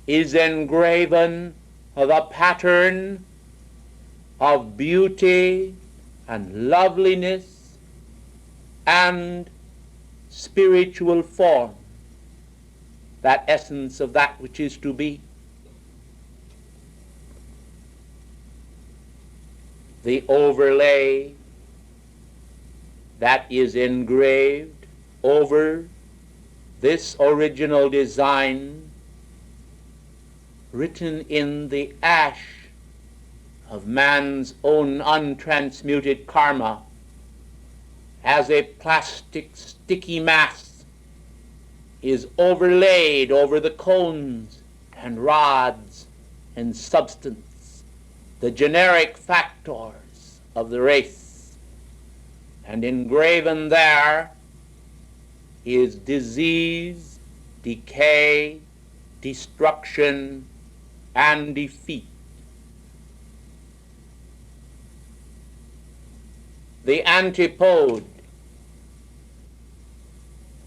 is engraven the pattern of beauty and loveliness and spiritual form, that essence of that which is to be. The overlay that is engraved over this original design, written in the ash of man's own untransmuted karma, as a plastic sticky mass is overlaid over the cones and rods and substance, the generic factors of the race, and engraven there is disease, decay, destruction, and defeat. The antipode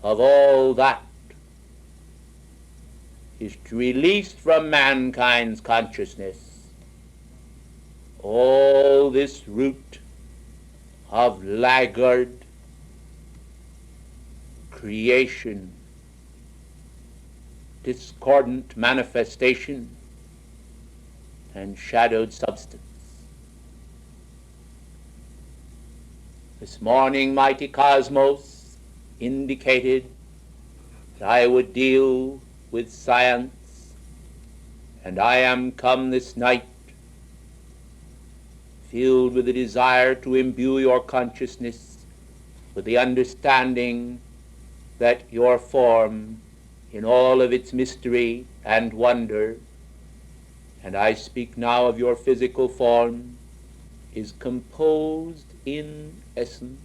of all that is to release from mankind's consciousness all this root of laggard creation, discordant manifestation, and shadowed substance. This morning, mighty cosmos indicated that I would deal with science, and I am come this night filled with the desire to imbue your consciousness with the understanding that your form, in all of its mystery and wonder, and I speak now of your physical form, is composed in essence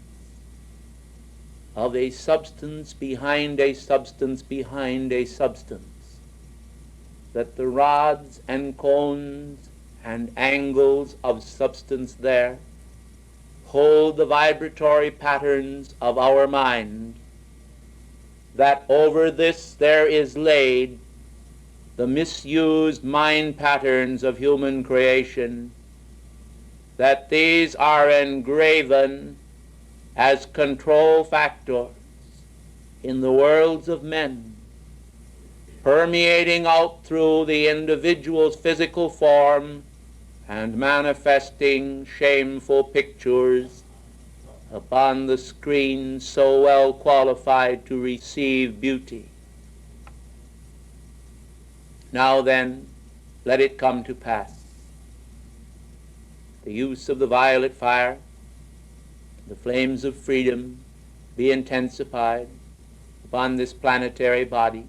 of a substance behind a substance behind a substance, that the rods and cones and angles of substance there hold the vibratory patterns of our mind, that over this there is laid the misused mind patterns of human creation, that these are engraven as control factors in the worlds of men, permeating out through the individual's physical form and manifesting shameful pictures upon the screen so well qualified to receive beauty. Now then, let it come to pass. The use of the violet fire, the flames of freedom be intensified upon this planetary body.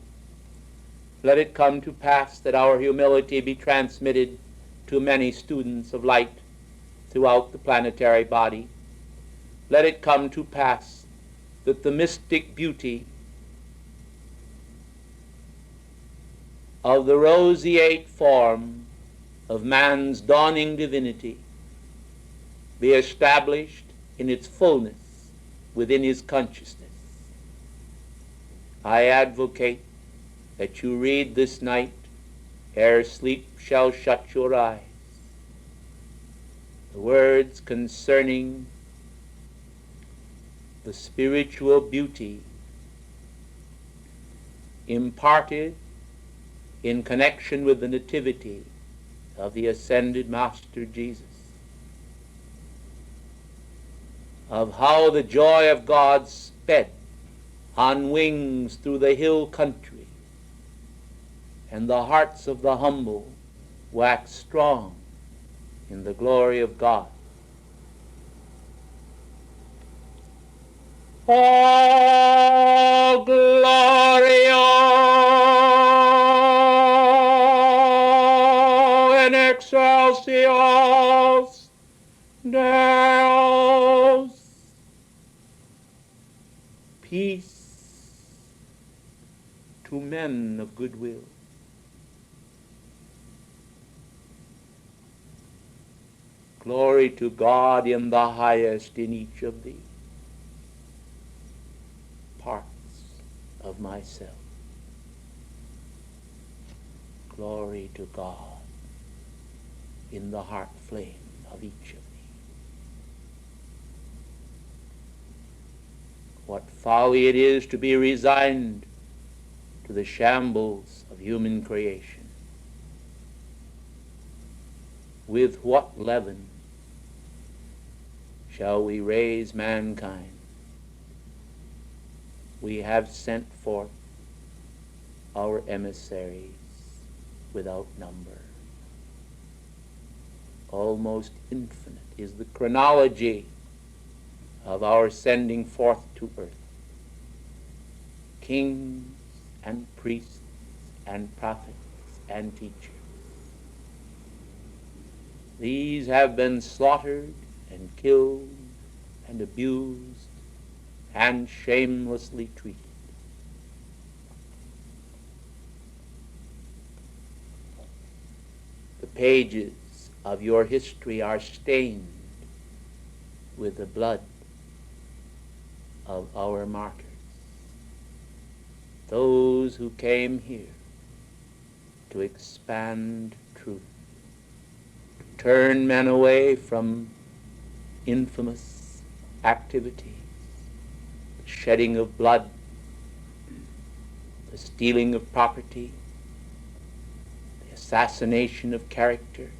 Let it come to pass that our humility be transmitted to many students of light throughout the planetary body. Let it come to pass that the mystic beauty of the roseate form of man's dawning divinity be established in its fullness within his consciousness. I advocate that you read this night ere sleep shall shut your eyes the words concerning the spiritual beauty imparted in connection with the nativity of the ascended Master Jesus, of how the joy of God sped on wings through the hill country, and the hearts of the humble waxed strong in the glory of God. Oh, Glorio in excelsis Deus. Peace to men of goodwill. Glory to God in the highest in each of thee parts of myself. Glory to God in the heart flame of each of thee. What folly it is to be resigned to the shambles of human creation. With what leaven shall we raise mankind? We have sent forth our emissaries without number. Almost infinite is the chronology of our sending forth to earth. Kings and priests and prophets and teachers. These have been slaughtered and killed and abused and shamelessly treated. The pages of your history are stained with the blood of our martyrs, those who came here to expand truth, to turn men away from infamous activities, the shedding of blood, the stealing of property, the assassination of character,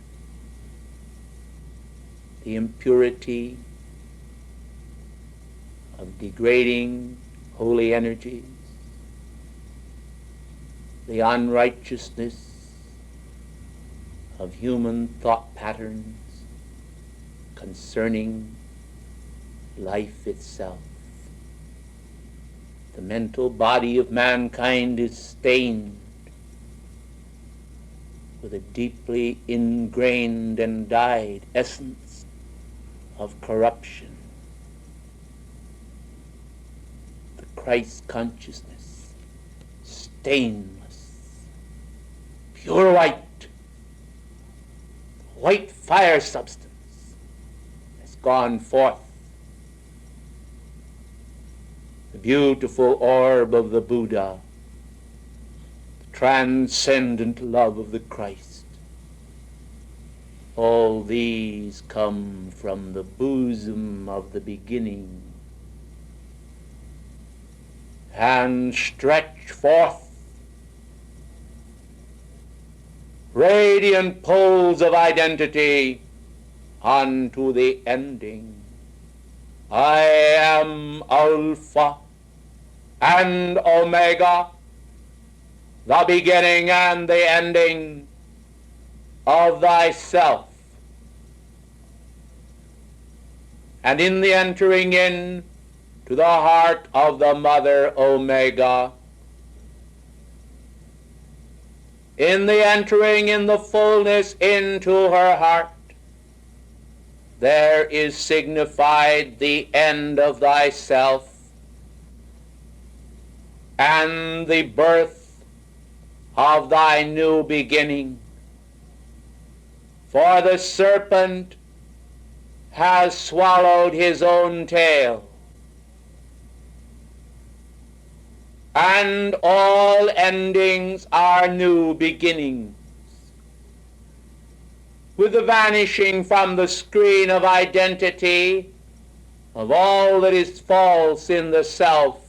the impurity of degrading holy energies, the unrighteousness of human thought patterns concerning life itself. The mental body of mankind is stained with a deeply ingrained and dyed essence of corruption. The Christ consciousness, stainless, pure white fire substance has gone forth. The beautiful orb of the Buddha, the transcendent love of the Christ. All these come from the bosom of the beginning and stretch forth radiant poles of identity unto the ending. I am Alpha and Omega, the beginning and the ending of thyself. And in the entering in to the heart of the Mother Omega, in the entering in the fullness into her heart, there is signified the end of thyself and the birth of thy new beginning. For the serpent has swallowed his own tail, and all endings are new beginnings. With the vanishing from the screen of identity of all that is false in the self,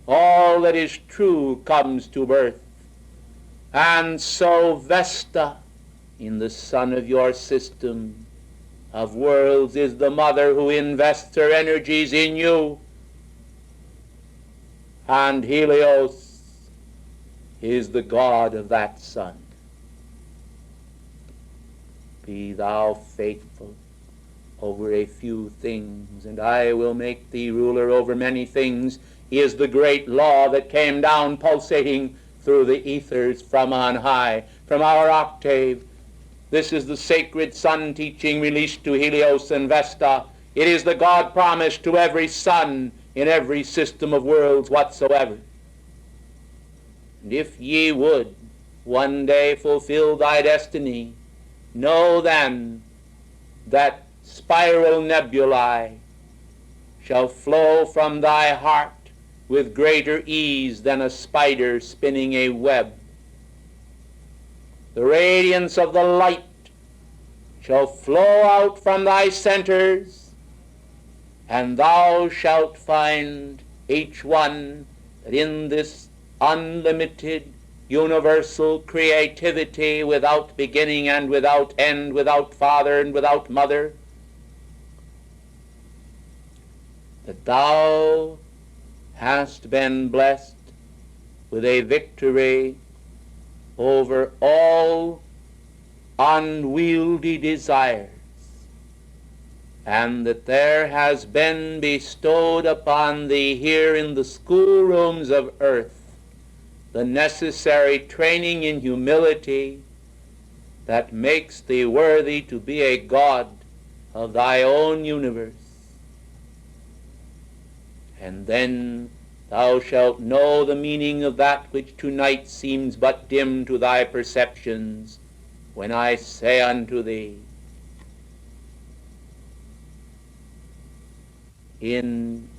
all that is true comes to birth. And so Vesta, in the sun of your system of worlds, is the mother who invests her energies in you. And Helios is the god of that sun. Be thou faithful over a few things, and I will make thee ruler over many things, is the great law that came down pulsating through the ethers from on high, from our octave. This is the sacred sun teaching released to Helios and Vesta. It is the God promise to every sun in every system of worlds whatsoever. And if ye would one day fulfill thy destiny, know then that spiral nebulae shall flow from thy heart with greater ease than a spider spinning a web. The radiance of the light shall flow out from thy centers, and thou shalt find each one that in this unlimited universal creativity, without beginning and without end, without father and without mother, that thou hast been blessed with a victory over all unwieldy desires, and that there has been bestowed upon thee here in the schoolrooms of earth the necessary training in humility that makes thee worthy to be a god of thy own universe. And then thou shalt know the meaning of that which tonight seems but dim to thy perceptions, when I say unto thee, in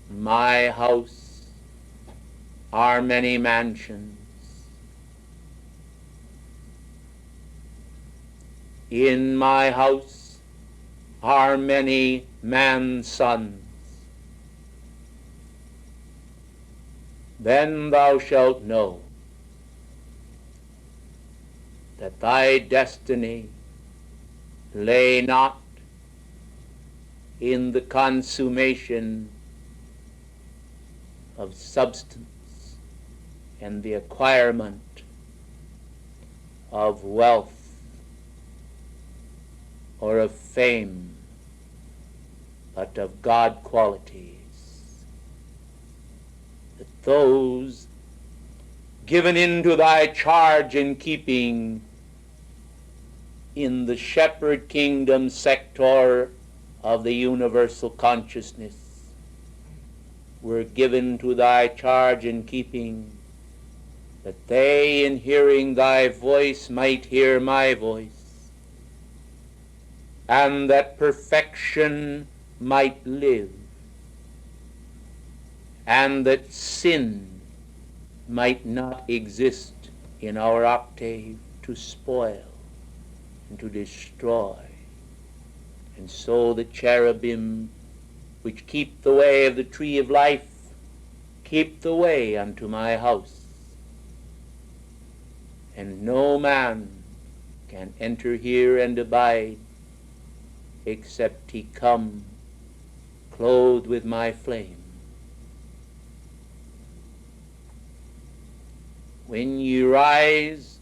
my house are many mansions. In my house are many man-sons. Then thou shalt know that thy destiny lay not in the consummation of substance and the acquirement of wealth or of fame, but of God qualities, that those given into thy charge and keeping in the shepherd kingdom sector of the universal consciousness were given to thy charge and keeping, that they in hearing thy voice might hear my voice, and that perfection might live, and that sin might not exist in our octave to spoil and to destroy. And so the cherubim which keep the way of the tree of life keep the way unto my house, and no man can enter here and abide except he come clothed with my flame. When ye rise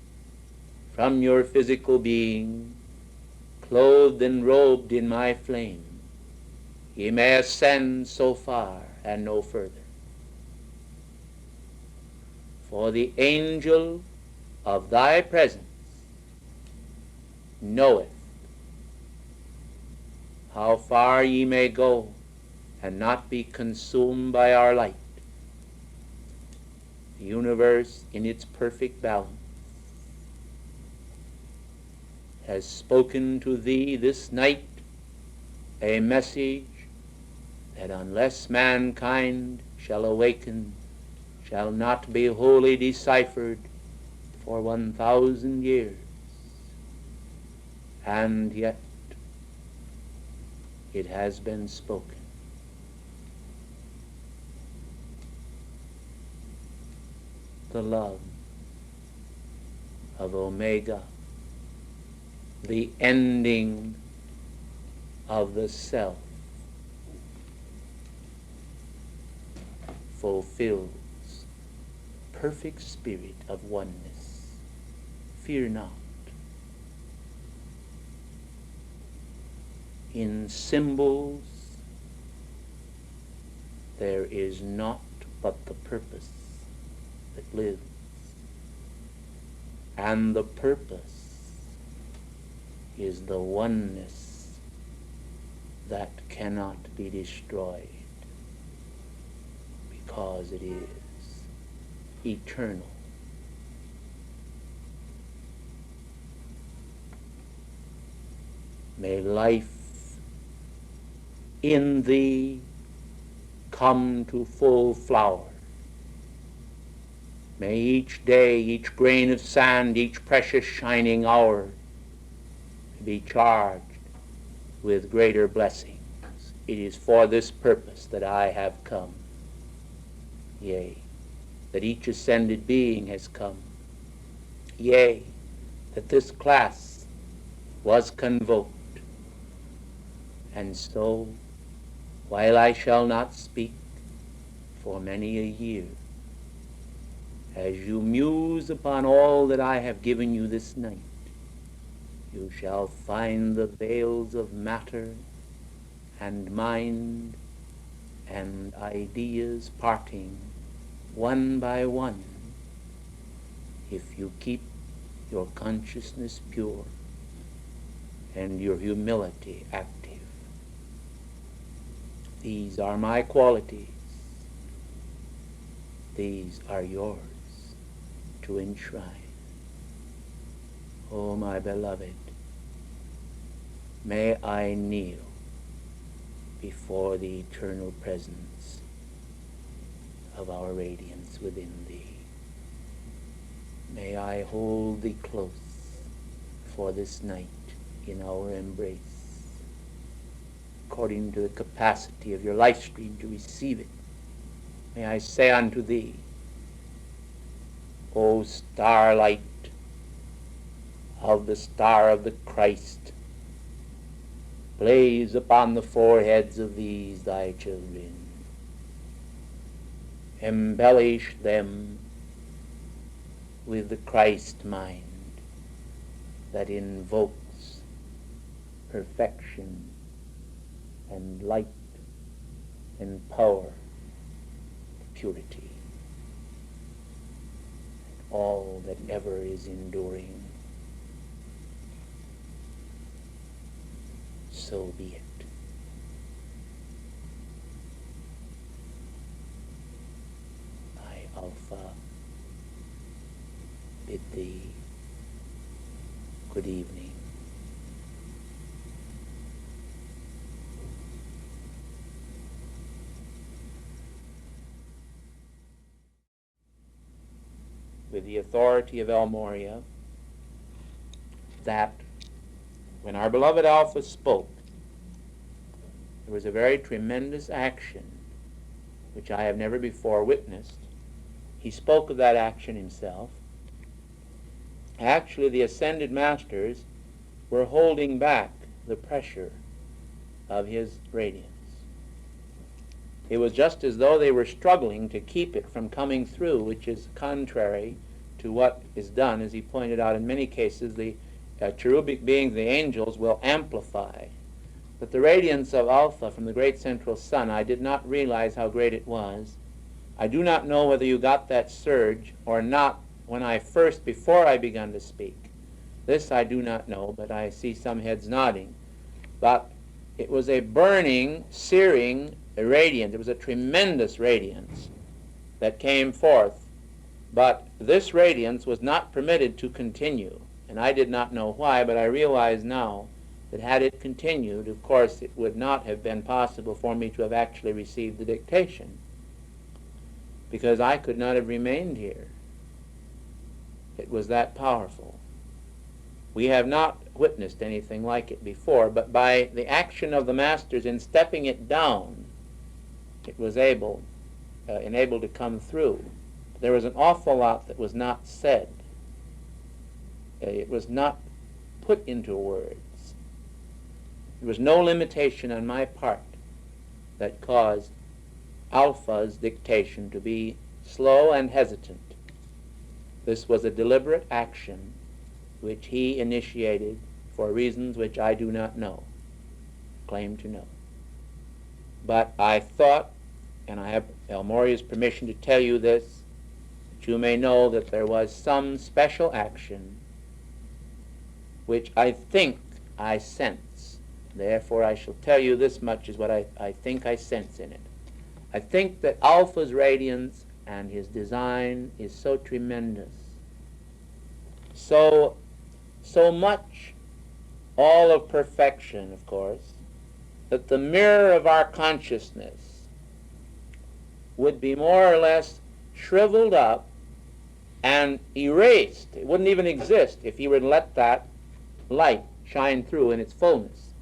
from your physical being, clothed and robed in my flame, ye may ascend so far and no further. For the angel of thy presence knoweth how far ye may go and not be consumed by our light. The universe in its perfect balance has spoken to thee this night a message that unless mankind shall awaken, shall not be wholly deciphered for 1,000 years. And yet it has been spoken. The love of Omega, the ending of the self, fulfills perfect spirit of oneness. Fear not. In symbols there is naught but the purpose that lives, and the purpose is the oneness that cannot be destroyed, because it is eternal. May life in thee come to full flower. May each day, each grain of sand, each precious shining hour be charged with greater blessings. It is for this purpose that I have come. Yea, that each ascended being has come. Yea, that this class was convoked. And so, while I shall not speak for many a year, as you muse upon all that I have given you this night, you shall find the veils of matter and mind and ideas parting one by one, if you keep your consciousness pure and your humility active. These are my qualities. These are yours to enshrine. Oh, my beloved, may I kneel before the eternal presence of our radiance within thee. May I hold thee close for this night in our embrace, according to the capacity of your life stream to receive it. May I say unto thee, O starlight of the star of the Christ, blaze upon the foreheads of these thy children. Embellish them with the Christ mind that invokes perfection and light and power, purity, all that ever is enduring. So be it. I, Alpha, bid thee good evening. With the authority of El Moria, that when our beloved Alpha spoke, there was a very tremendous action which I have never before witnessed. He spoke of that action himself. Actually, the ascended masters were holding back the pressure of his radiance. It was just as though they were struggling to keep it from coming through, which is contrary to what is done. As he pointed out, in many cases the cherubic beings, the angels, will amplify. But the radiance of Alpha from the great central sun, I did not realize how great it was. I do not know whether you got that surge or not when before I began to speak. This I do not know, but I see some heads nodding. But it was a burning, searing radiance. It was a tremendous radiance that came forth. But this radiance was not permitted to continue. And I did not know why, but I realize now that had it continued, of course, it would not have been possible for me to have actually received the dictation, because I could not have remained here. It was that powerful. We have not witnessed anything like it before, but by the action of the masters in stepping it down, it was enabled to come through. There was an awful lot that was not said. It was not put into words. There was no limitation on my part that caused Alpha's dictation to be slow and hesitant. This was a deliberate action which he initiated for reasons which I do not know. claim to know. But I thought, and I have El Moria's permission to tell you this, that you may know that there was some special action which I think I sense. Therefore, I shall tell you this much is what I think I sense in it. I think that Alpha's radiance and his design is so tremendous, so much all of perfection, of course, that the mirror of our consciousness would be more or less shriveled up and erased. It wouldn't even exist if he would let that light shine through in its fullness.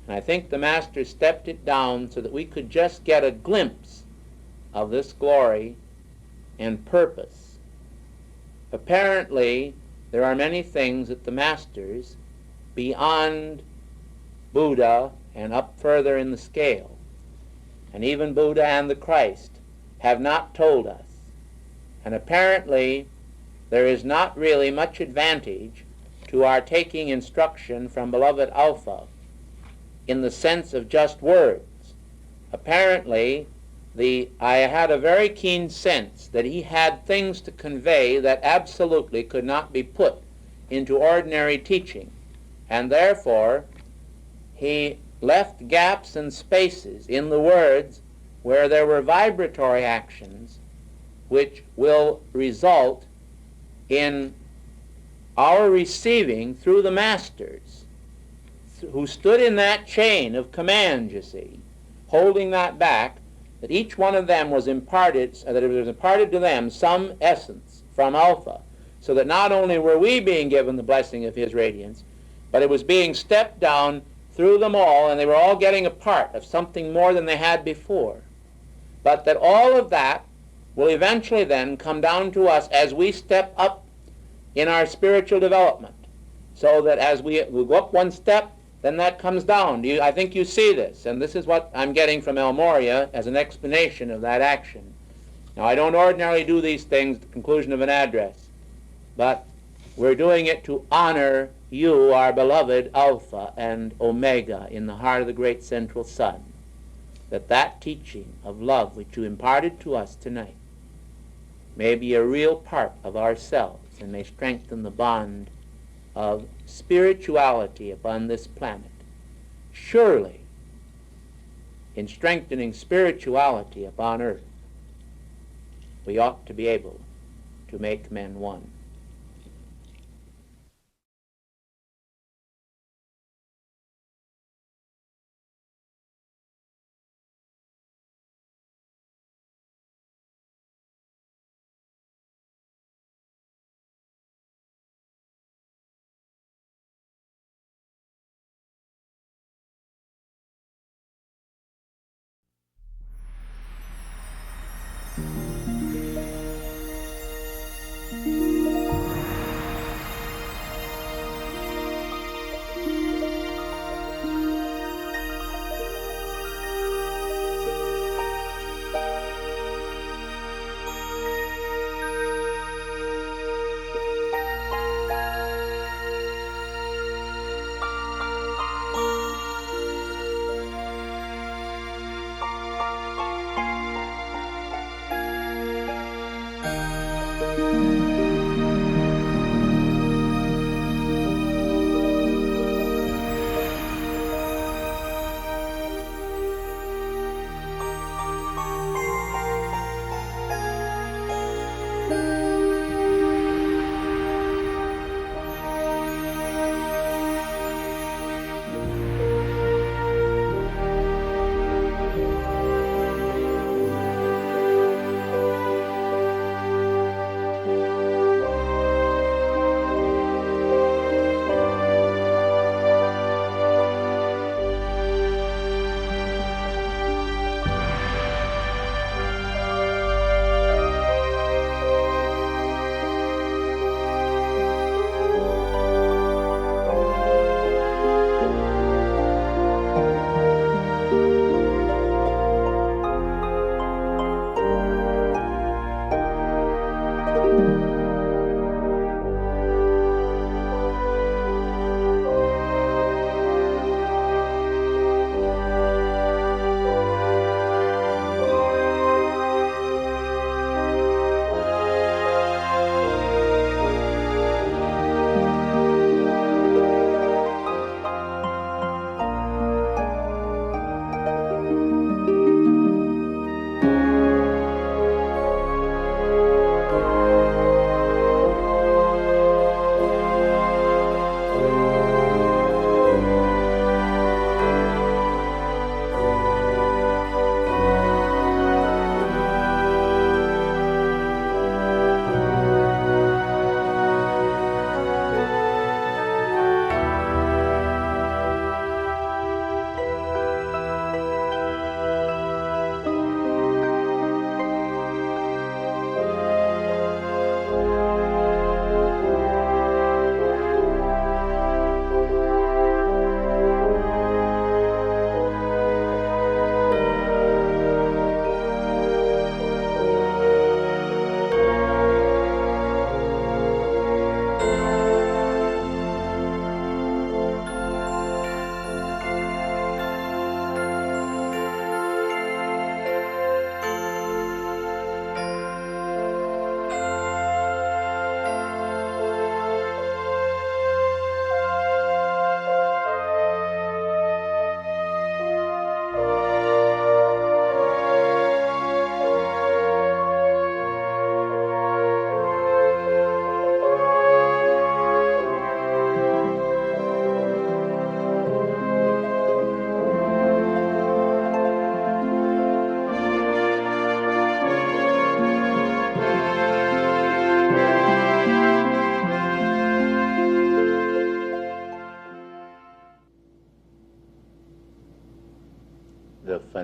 And I think the Master stepped it down so that we could just get a glimpse of this glory and purpose. Apparently, there are many things that the Masters, beyond Buddha and up further in the scale, and even Buddha and the Christ, have not told us. And apparently, there is not really much advantage to our taking instruction from beloved Alpha in the sense of just words. Apparently, I had a very keen sense that he had things to convey that absolutely could not be put into ordinary teaching, and therefore he left gaps and spaces in the words where there were vibratory actions which will result in our receiving through the Masters, who stood in that chain of command, you see, holding that back, that each one of them was imparted, that it was imparted to them some essence from Alpha, so that not only were we being given the blessing of his radiance, but it was being stepped down through them all, and they were all getting a part of something more than they had before. But that all of that will eventually then come down to us as we step up in our spiritual development, so that as we go up one step, then that comes down. I think you see this, and this is what I'm getting from El Moria as an explanation of that action. Now, I don't ordinarily do these things at the conclusion of an address, but we're doing it to honor you, our beloved Alpha and Omega, in the heart of the great central sun, that teaching of love which you imparted to us tonight may be a real part of ourselves and may strengthen the bond of spirituality upon this planet. Surely, in strengthening spirituality upon earth, we ought to be able to make men one.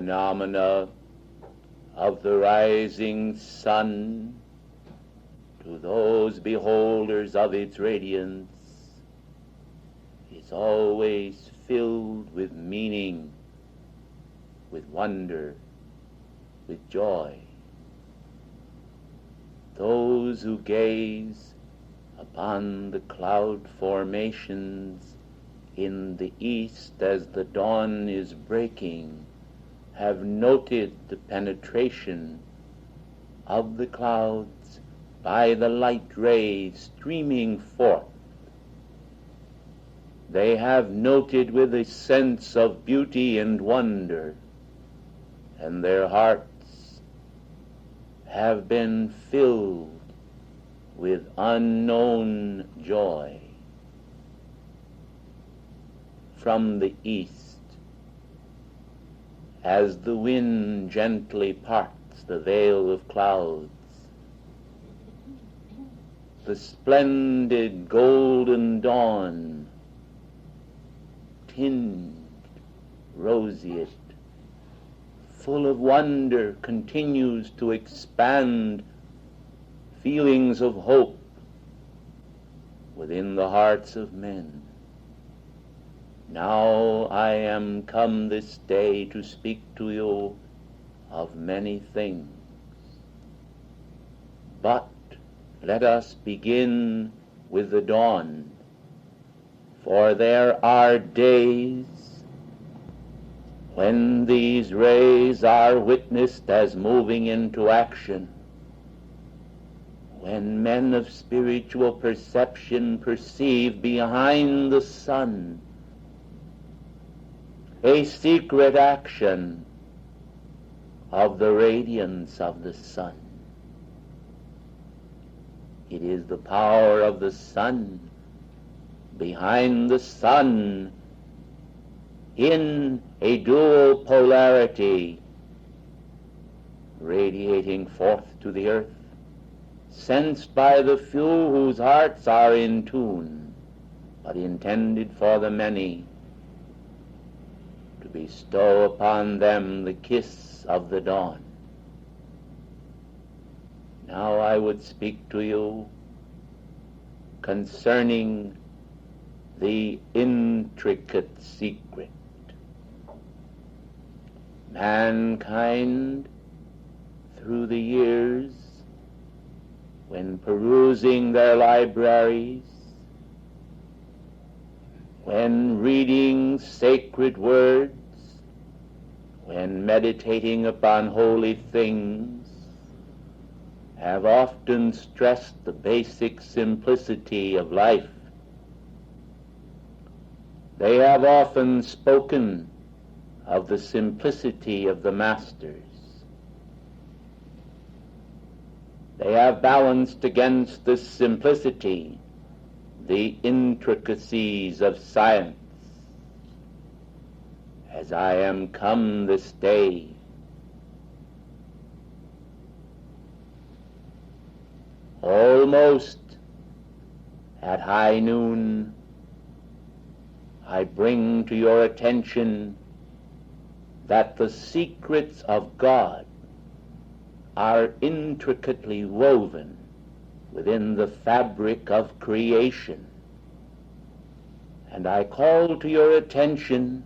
phenomena of the rising sun, to those beholders of its radiance, is always filled with meaning, with wonder, with joy. Those who gaze upon the cloud formations in the east as the dawn is breaking have noted the penetration of the clouds by the light rays streaming forth. They have noted with a sense of beauty and wonder, and their hearts have been filled with unknown joy. From the east, as the wind gently parts the veil of clouds, the splendid golden dawn, tinged, roseate, full of wonder, continues to expand feelings of hope within the hearts of men. Now I am come this day to speak to you of many things, but let us begin with the dawn, for there are days when these rays are witnessed as moving into action, when men of spiritual perception perceive behind the sun a secret action of the radiance of the sun. It is the power of the sun behind the sun in a dual polarity, radiating forth to the earth, sensed by the few whose hearts are in tune, but intended for the many, to bestow upon them the kiss of the dawn. Now I would speak to you concerning the intricate secret. Mankind, through the years, when perusing their libraries, when reading sacred words, when meditating upon holy things, have often stressed the basic simplicity of life. They have often spoken of the simplicity of the masters. They have balanced against this simplicity the intricacies of science. As I am come this day, almost at high noon, I bring to your attention that the secrets of God are intricately woven within the fabric of creation. And I call to your attention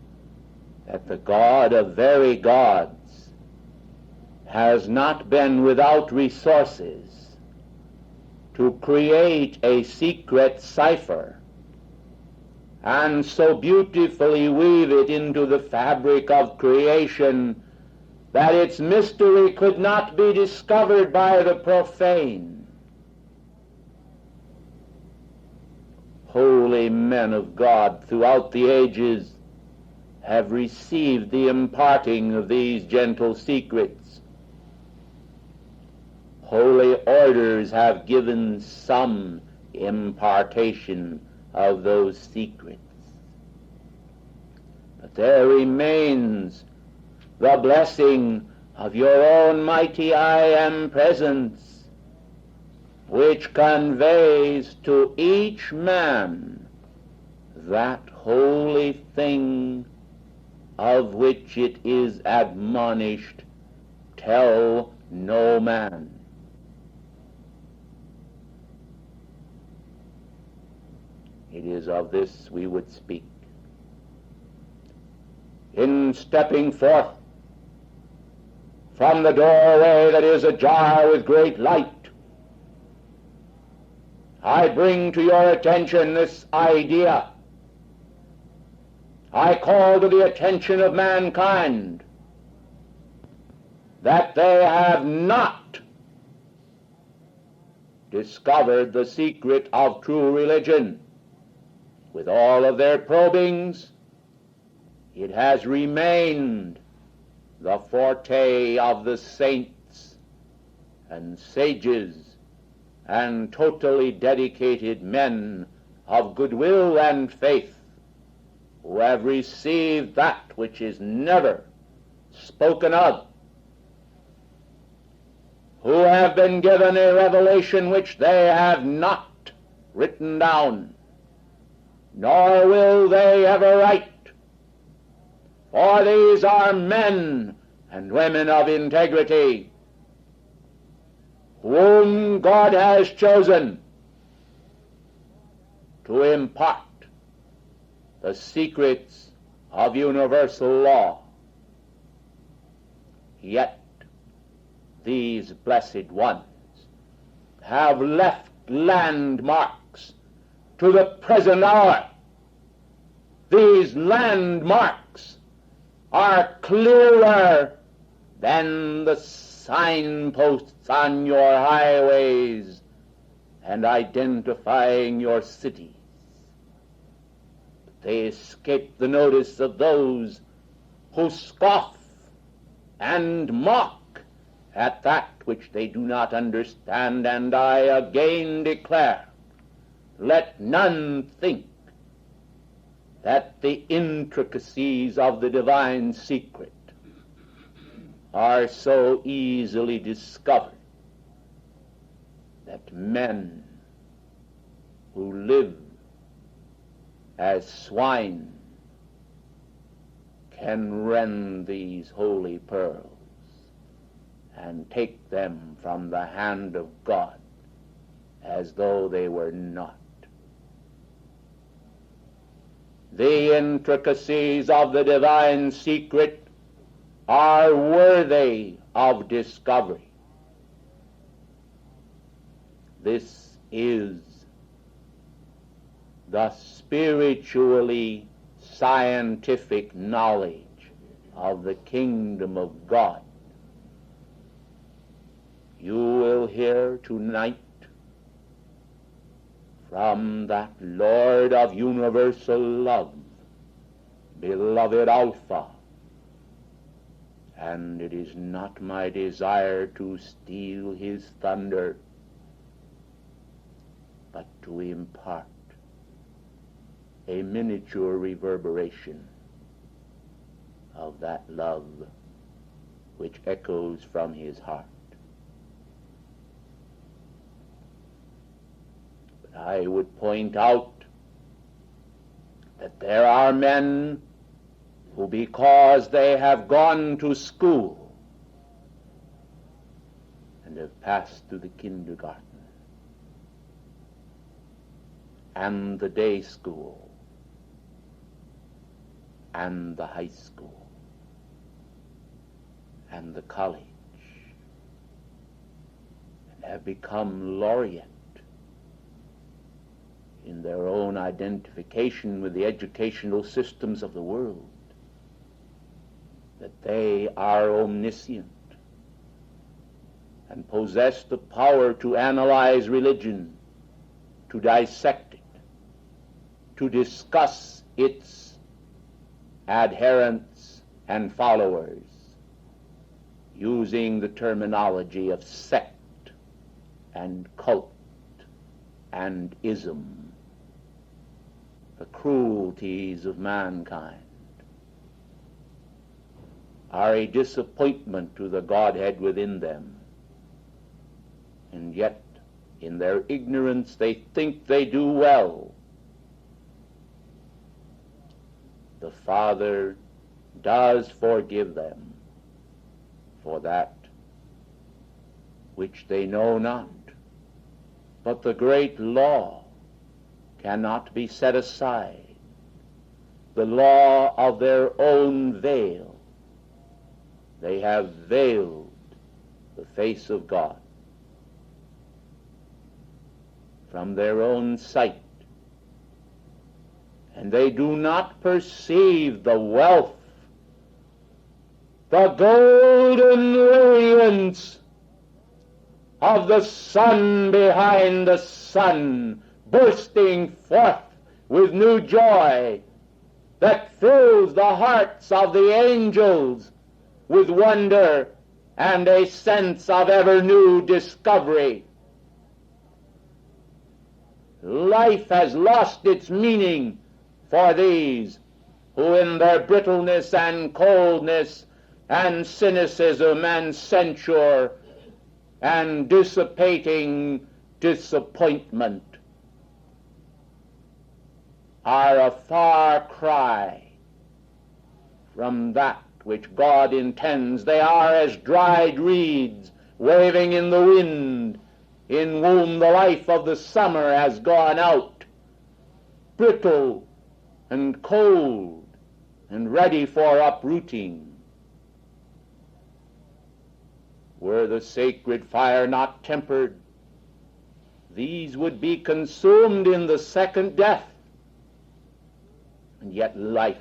that the God of very gods has not been without resources to create a secret cipher and so beautifully weave it into the fabric of creation that its mystery could not be discovered by the profane. Holy men of God throughout the ages have received the imparting of these gentle secrets. Holy orders have given some impartation of those secrets. But there remains the blessing of your own mighty I Am presence, which conveys to each man that holy thing of which it is admonished, tell no man. It is of this we would speak. In stepping forth from the doorway that is ajar with great light, I bring to your attention this idea. I call to the attention of mankind that they have not discovered the secret of true religion. With all of their probings, it has remained the forte of the saints and sages and totally dedicated men of goodwill and faith, who have received that which is never spoken of, who have been given a revelation which they have not written down, nor will they ever write. For these are men and women of integrity, whom God has chosen to impart the secrets of universal law. Yet these blessed ones have left landmarks to the present hour. These landmarks are clearer than the signposts on your highways and identifying your cities. They escape the notice of those who scoff and mock at that which they do not understand, and I again declare, let none think that the intricacies of the divine secret are so easily discovered that men who live as swine can rend these holy pearls and take them from the hand of God as though they were not. The intricacies of the divine secret are worthy of discovery. This is the spiritually scientific knowledge of the kingdom of God. You will hear tonight from that Lord of universal love, beloved Alpha, and it is not my desire to steal his thunder, but to impart a miniature reverberation of that love which echoes from his heart. But I would point out that there are men who, because they have gone to school and have passed through the kindergarten and the day school and the high school and the college, and have become laureate in their own identification with the educational systems of the world, that they are omniscient and possess the power to analyze religion, to dissect it, to discuss its adherents and followers, using the terminology of sect and cult and ism, the cruelties of mankind are a disappointment to the Godhead within them, and yet in their ignorance they think they do well. The Father does forgive them for that which they know not. But the great law cannot be set aside, the law of their own veil. They have veiled the face of God from their own sight, and they do not perceive the wealth, the golden radiance of the sun behind the sun, bursting forth with new joy that fills the hearts of the angels with wonder and a sense of ever new discovery. Life has lost its meaning for these who in their brittleness and coldness and cynicism and censure and dissipating disappointment are a far cry from that which God intends. They are as dried reeds waving in the wind, in whom the life of the summer has gone out, brittle and cold and ready for uprooting. Were the sacred fire not tempered, these would be consumed in the second death. And yet life,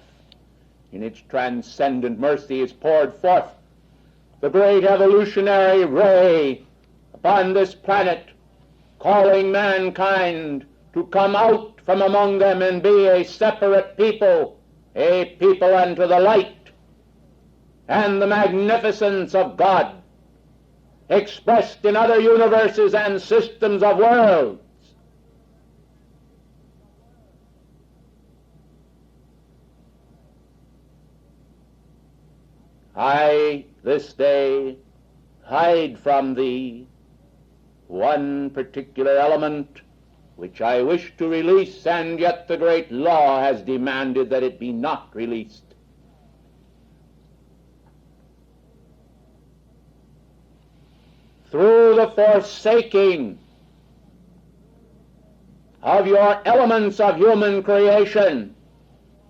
in its transcendent mercy, is poured forth, the great evolutionary ray upon this planet, calling mankind to come out from among them and be a separate people, a people unto the light and the magnificence of God, expressed in other universes and systems of worlds. I this day hide from thee one particular element which I wish to release, and yet the great law has demanded that it be not released. Through the forsaking of your elements of human creation,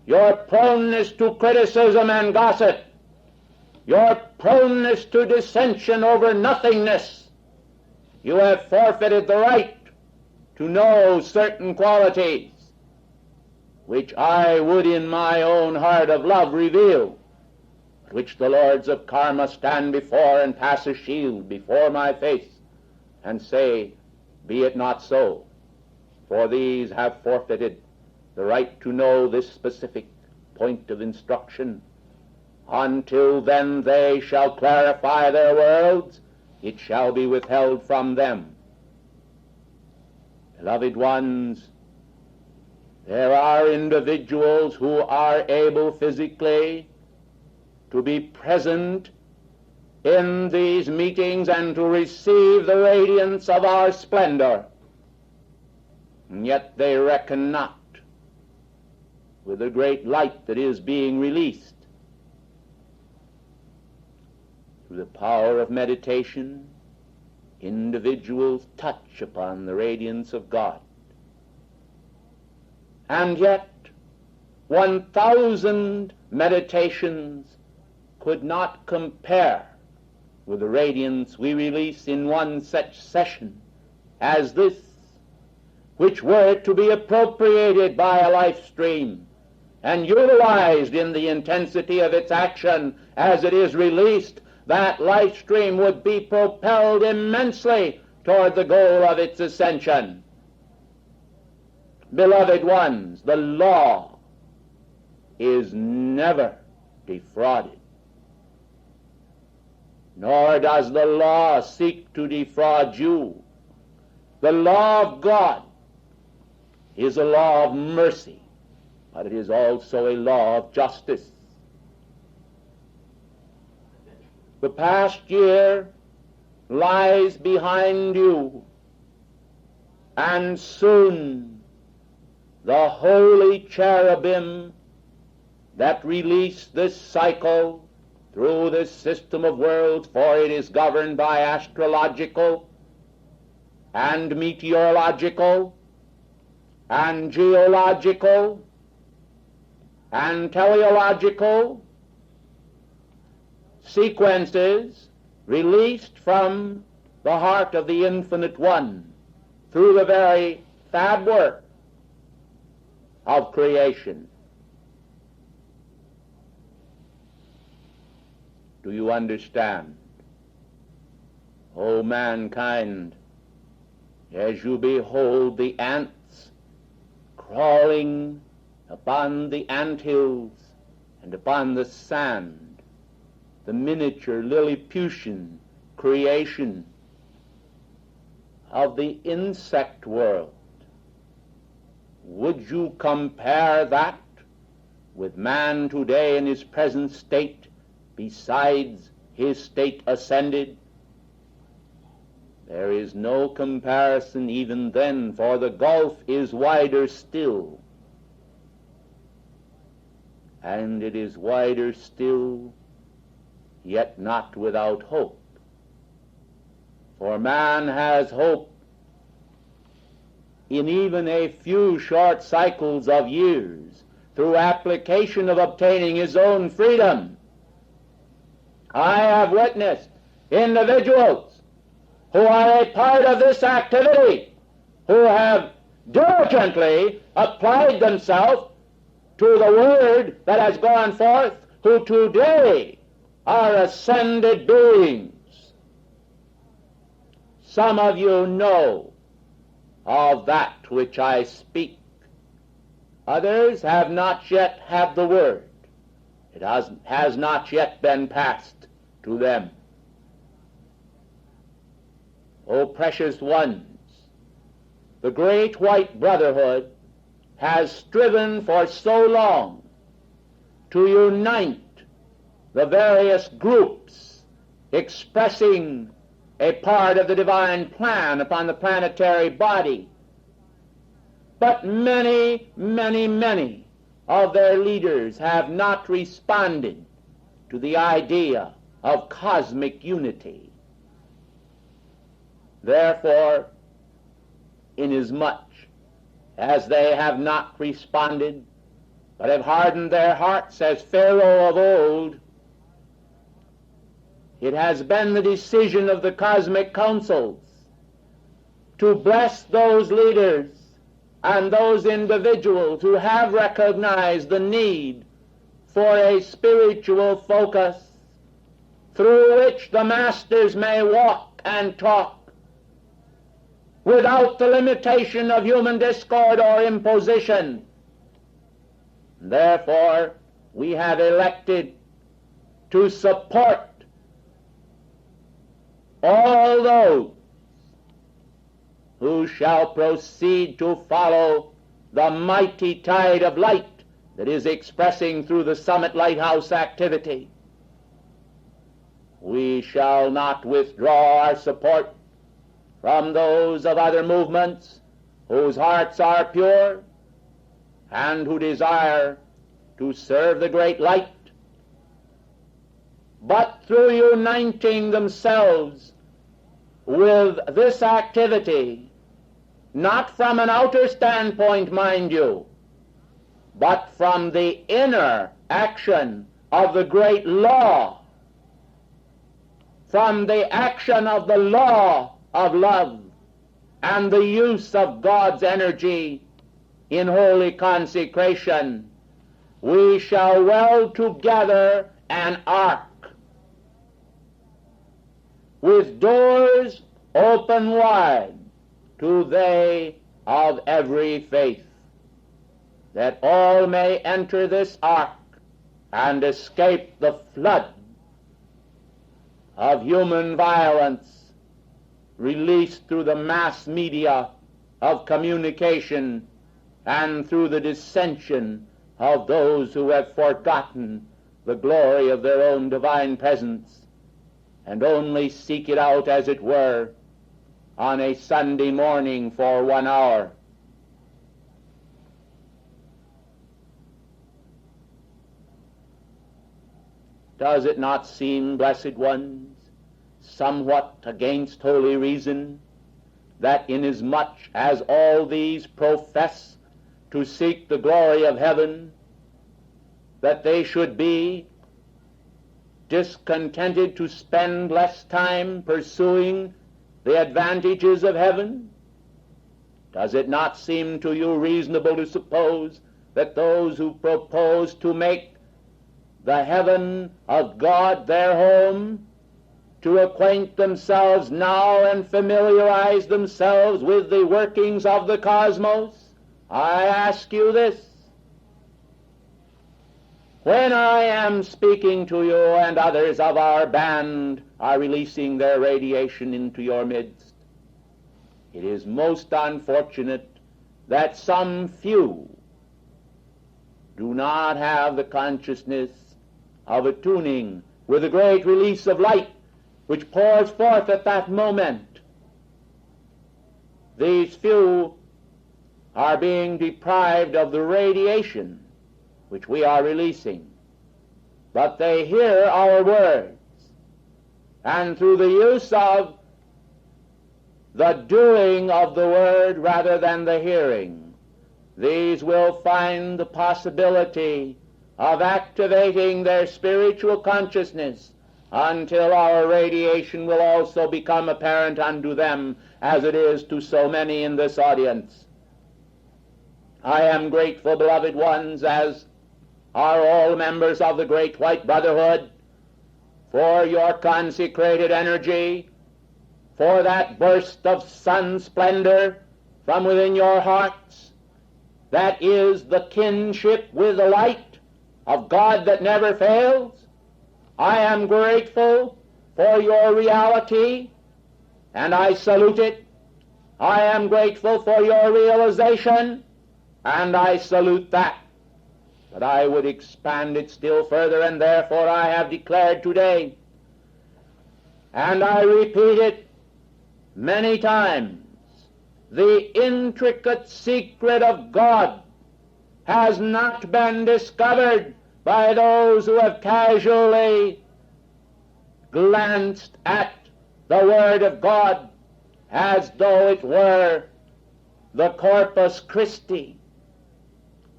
your proneness to criticism and gossip, your proneness to dissension over nothingness, you have forfeited the right to know certain qualities which I would in my own heart of love reveal, which the lords of karma stand before and pass a shield before my face and say, be it not so, for these have forfeited the right to know this specific point of instruction. Until then they shall clarify their worlds, it shall be withheld from them. Beloved ones, there are individuals who are able physically to be present in these meetings and to receive the radiance of our splendor, and yet they reckon not with the great light that is being released. Through the power of meditation, individuals touch upon the radiance of God. And yet 1,000 meditations could not compare with the radiance we release in one such session as this, which were it to be appropriated by a life stream and utilized in the intensity of its action as it is released, that life stream would be propelled immensely toward the goal of its ascension. Beloved ones, the law is never defrauded, nor does the law seek to defraud you. The law of God is a law of mercy, but it is also a law of justice. The past year lies behind you, and soon the holy cherubim that release this cycle through this system of worlds, for it is governed by astrological and meteorological and geological and teleological sequences released from the heart of the Infinite One through the very fab work of creation. Do you understand? O mankind, as you behold the ants crawling upon the anthills and upon the sand, the miniature Lilliputian creation of the insect world, would you compare that with man today in his present state, besides his state ascended? There is no comparison even then, for the gulf is wider still. And it is wider still, yet not without hope. For man has hope in even a few short cycles of years, through application of obtaining his own freedom. I have witnessed individuals who are a part of this activity, who have diligently applied themselves to the word that has gone forth, who today are ascended beings. Some of you know of that which I speak. Others have not yet had the word. It has not yet been passed to them. O precious ones, the great white brotherhood has striven for so long to unite the various groups expressing a part of the divine plan upon the planetary body. But many, many, many of their leaders have not responded to the idea of cosmic unity. Therefore, inasmuch as they have not responded, but have hardened their hearts as Pharaoh of old, it has been the decision of the cosmic councils to bless those leaders and those individuals who have recognized the need for a spiritual focus through which the masters may walk and talk without the limitation of human discord or imposition. Therefore, we have elected to support all those who shall proceed to follow the mighty tide of light that is expressing through the Summit Lighthouse activity. We shall not withdraw our support from those of other movements whose hearts are pure and who desire to serve the great light, but through uniting themselves with this activity, not from an outer standpoint, mind you, but from the inner action of the great law, from the action of the law of love and the use of God's energy in holy consecration, we shall weld together an ark with doors open wide to they of every faith, that all may enter this ark and escape the flood of human violence released through the mass media of communication and through the dissension of those who have forgotten the glory of their own divine presence and only seek it out, as it were, on a Sunday morning for 1 hour. Does it not seem, blessed ones, somewhat against holy reason, that inasmuch as all these profess to seek the glory of heaven, that they should be discontented to spend less time pursuing the advantages of heaven? Does it not seem to you reasonable to suppose that those who propose to make the heaven of God their home, to acquaint themselves now and familiarize themselves with the workings of the cosmos? I ask you this. When I am speaking to you and others of our band are releasing their radiation into your midst, it is most unfortunate that some few do not have the consciousness of attuning with the great release of light which pours forth at that moment. These few are being deprived of the radiation which we are releasing, but they hear our words, and through the use of the doing of the word rather than the hearing, these will find the possibility of activating their spiritual consciousness until our radiation will also become apparent unto them, as it is to so many in this audience. I am grateful, beloved ones, as are all members of the great white brotherhood, for your consecrated energy, for that burst of sun splendor from within your hearts that is the kinship with the light of God that never fails. I am grateful for your reality, and I salute it. I am grateful for your realization, and I salute that. But I would expand it still further, and therefore I have declared today, and I repeat it many times, the intricate secret of God has not been discovered by those who have casually glanced at the Word of God as though it were the Corpus Christi,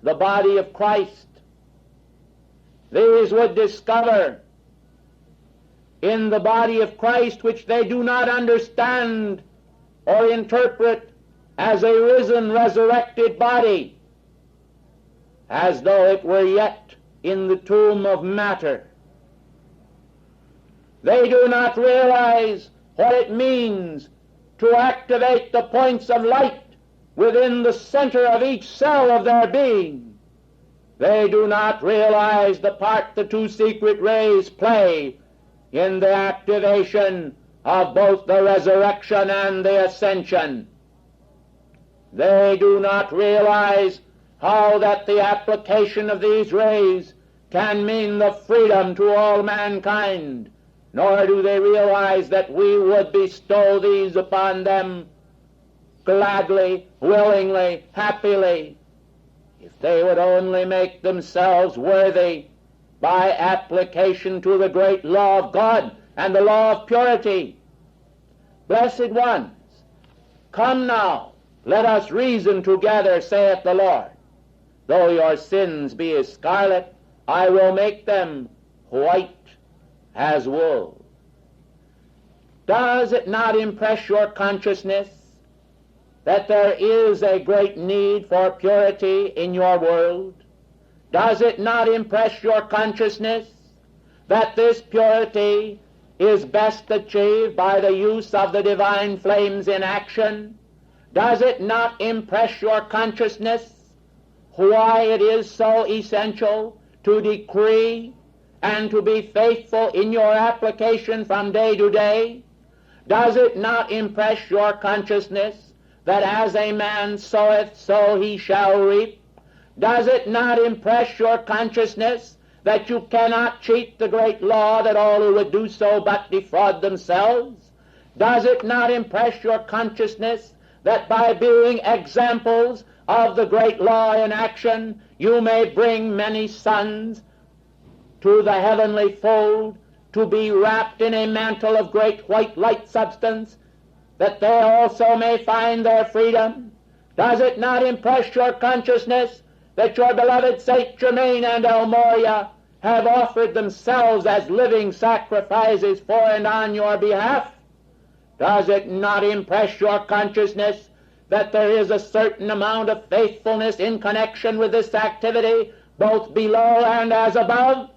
the body of Christ. These would discover in the body of Christ, which they do not understand or interpret as a risen, resurrected body, as though it were yet in the tomb of matter. They do not realize what it means to activate the points of light within the center of each cell of their being. They do not realize the part the two secret rays play in the activation of both the resurrection and the ascension. They do not realize how that the application of these rays can mean the freedom to all mankind, nor do they realize that we would bestow these upon them gladly, willingly, happily, if they would only make themselves worthy by application to the great law of God and the law of purity. Blessed ones, come now, let us reason together, saith the Lord. Though your sins be as scarlet, I will make them white as wool. Does it not impress your consciousness that there is a great need for purity in your world? Does it not impress your consciousness that this purity is best achieved by the use of the divine flames in action? Does it not impress your consciousness why it is so essential to decree and to be faithful in your application from day to day? Does it not impress your consciousness that as a man soweth, so he shall reap? Does it not impress your consciousness that you cannot cheat the great law, that all who would do so but defraud themselves? Does it not impress your consciousness that by being examples of the great law in action, you may bring many sons to the heavenly fold, to be wrapped in a mantle of great white light substance, that they also may find their freedom? Does it not impress your consciousness that your beloved Saint Germain and El Morya have offered themselves as living sacrifices for and on your behalf? Does it not impress your consciousness that there is a certain amount of faithfulness in connection with this activity, both below and as above?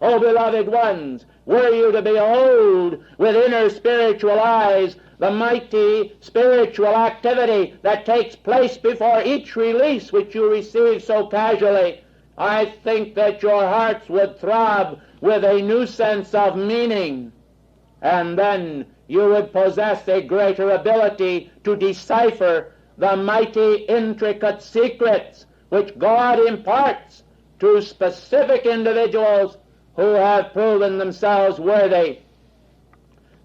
O beloved ones, were you to behold with inner spiritual eyes the mighty spiritual activity that takes place before each release which you receive so casually, I think that your hearts would throb with a new sense of meaning, and then you would possess a greater ability to decipher the mighty intricate secrets which God imparts to specific individuals who have proven themselves worthy.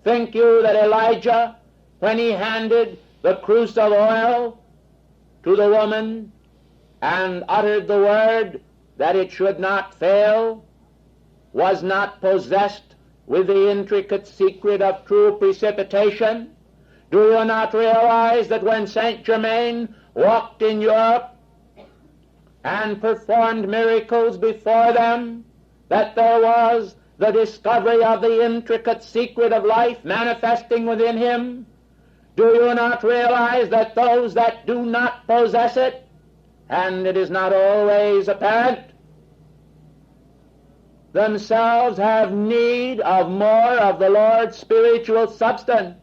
Think you that Elijah, when he handed the cruse of oil to the woman and uttered the word that it should not fail, was not possessed with the intricate secret of true precipitation? Do you not realize that when Saint Germain walked in Europe and performed miracles before them, that there was the discovery of the intricate secret of life manifesting within him? Do you not realize that those that do not possess it, and it is not always apparent, themselves have need of more of the Lord's spiritual substance?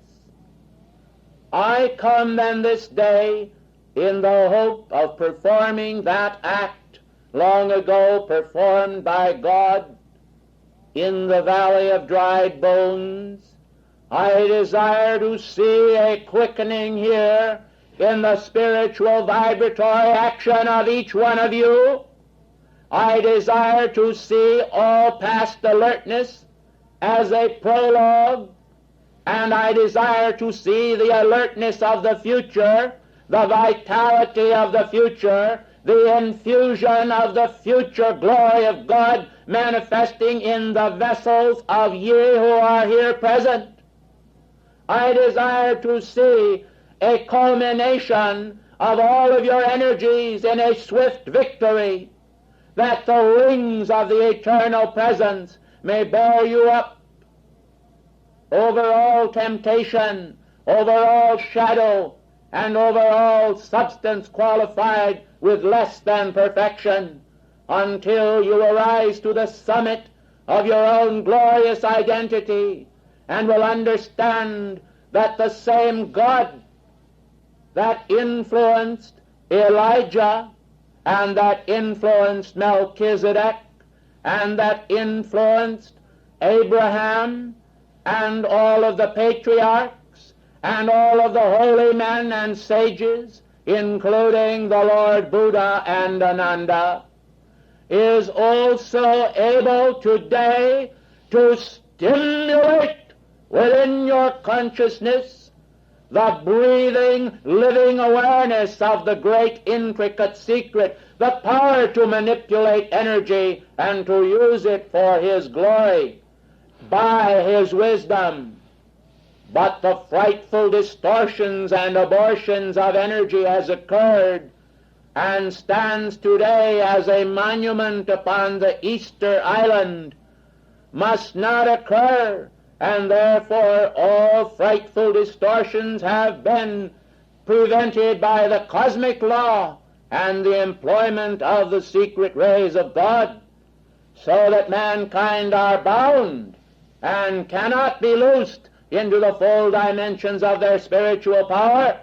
I come then this day in the hope of performing that act long ago performed by God in the valley of dried bones. I desire to see a quickening here in the spiritual vibratory action of each one of you. I desire to see all past alertness as a prologue, and I desire to see the alertness of the future, the vitality of the future, the infusion of the future glory of God manifesting in the vessels of ye who are here present. I desire to see a culmination of all of your energies in a swift victory, that the wings of the eternal presence may bear you up over all temptation, over all shadow, and over all substance qualified with less than perfection, until you arise to the summit of your own glorious identity, and will understand that the same God that influenced Elijah, and that influenced Melchizedek, and that influenced Abraham, and all of the patriarchs, and all of the holy men and sages, including the Lord Buddha and Ananda, is also able today to stimulate within your consciousness the breathing, living awareness of the great intricate secret, the power to manipulate energy and to use it for His glory by His wisdom. But the frightful distortions and abortions of energy has occurred and stands today as a monument upon the Easter Island, must not occur, and therefore all frightful distortions have been prevented by the cosmic law and the employment of the secret rays of God, so that mankind are bound and cannot be loosed into the full dimensions of their spiritual power,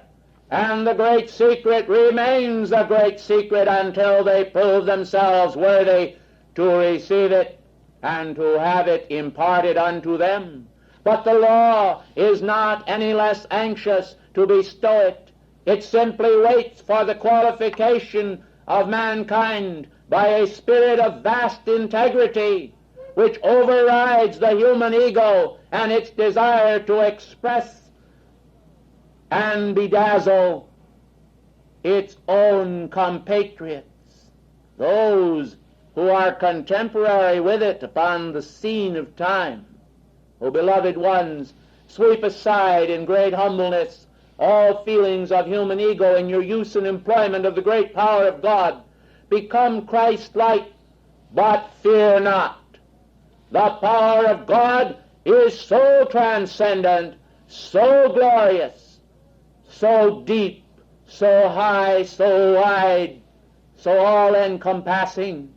and the great secret remains the great secret until they prove themselves worthy to receive it and to have it imparted unto them. But the law is not any less anxious to bestow it. It simply waits for the qualification of mankind by a spirit of vast integrity, which overrides the human ego and its desire to express and bedazzle its own compatriots, those who are contemporary with it upon the scene of time, O beloved ones, sweep aside in great humbleness all feelings of human ego in your use and employment of the great power of God. Become Christ-like, but fear not. The power of God is so transcendent, so glorious, so deep, so high, so wide, so all-encompassing,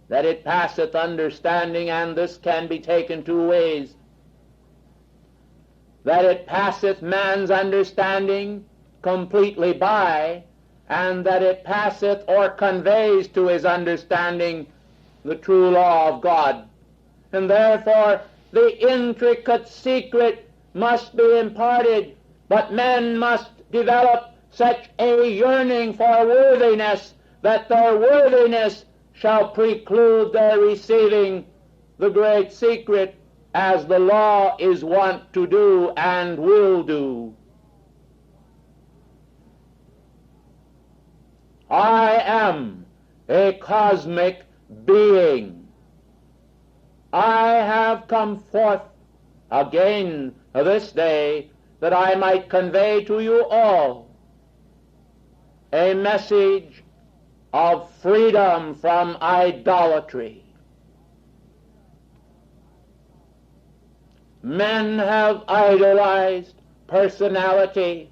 that it passeth understanding, and this can be taken two ways. That it passeth man's understanding completely by, and that it passeth or conveys to his understanding the true law of God. And therefore the intricate secret must be imparted, but men must develop such a yearning for worthiness that their worthiness shall preclude their receiving the great secret, as the law is wont to do and will do. I am a cosmic being. I have come forth again this day that I might convey to you all a message of freedom from idolatry. Men have idolized personality.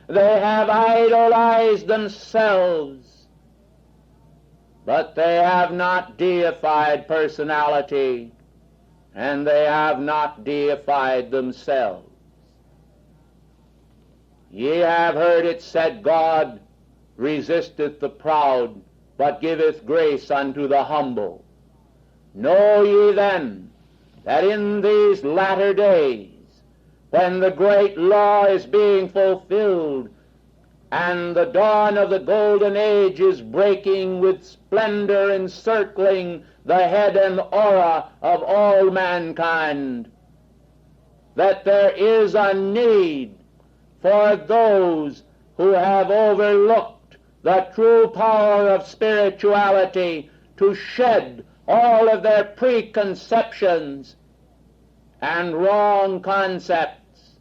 They have idolized themselves, but they have not deified personality, and they have not deified themselves. Ye have heard it said, God resisteth the proud, but giveth grace unto the humble. Know ye then that in these latter days, when the great law is being fulfilled, and the dawn of the golden age is breaking with splendor encircling the head and aura of all mankind, that there is a need for those who have overlooked the true power of spirituality to shed all of their preconceptions and wrong concepts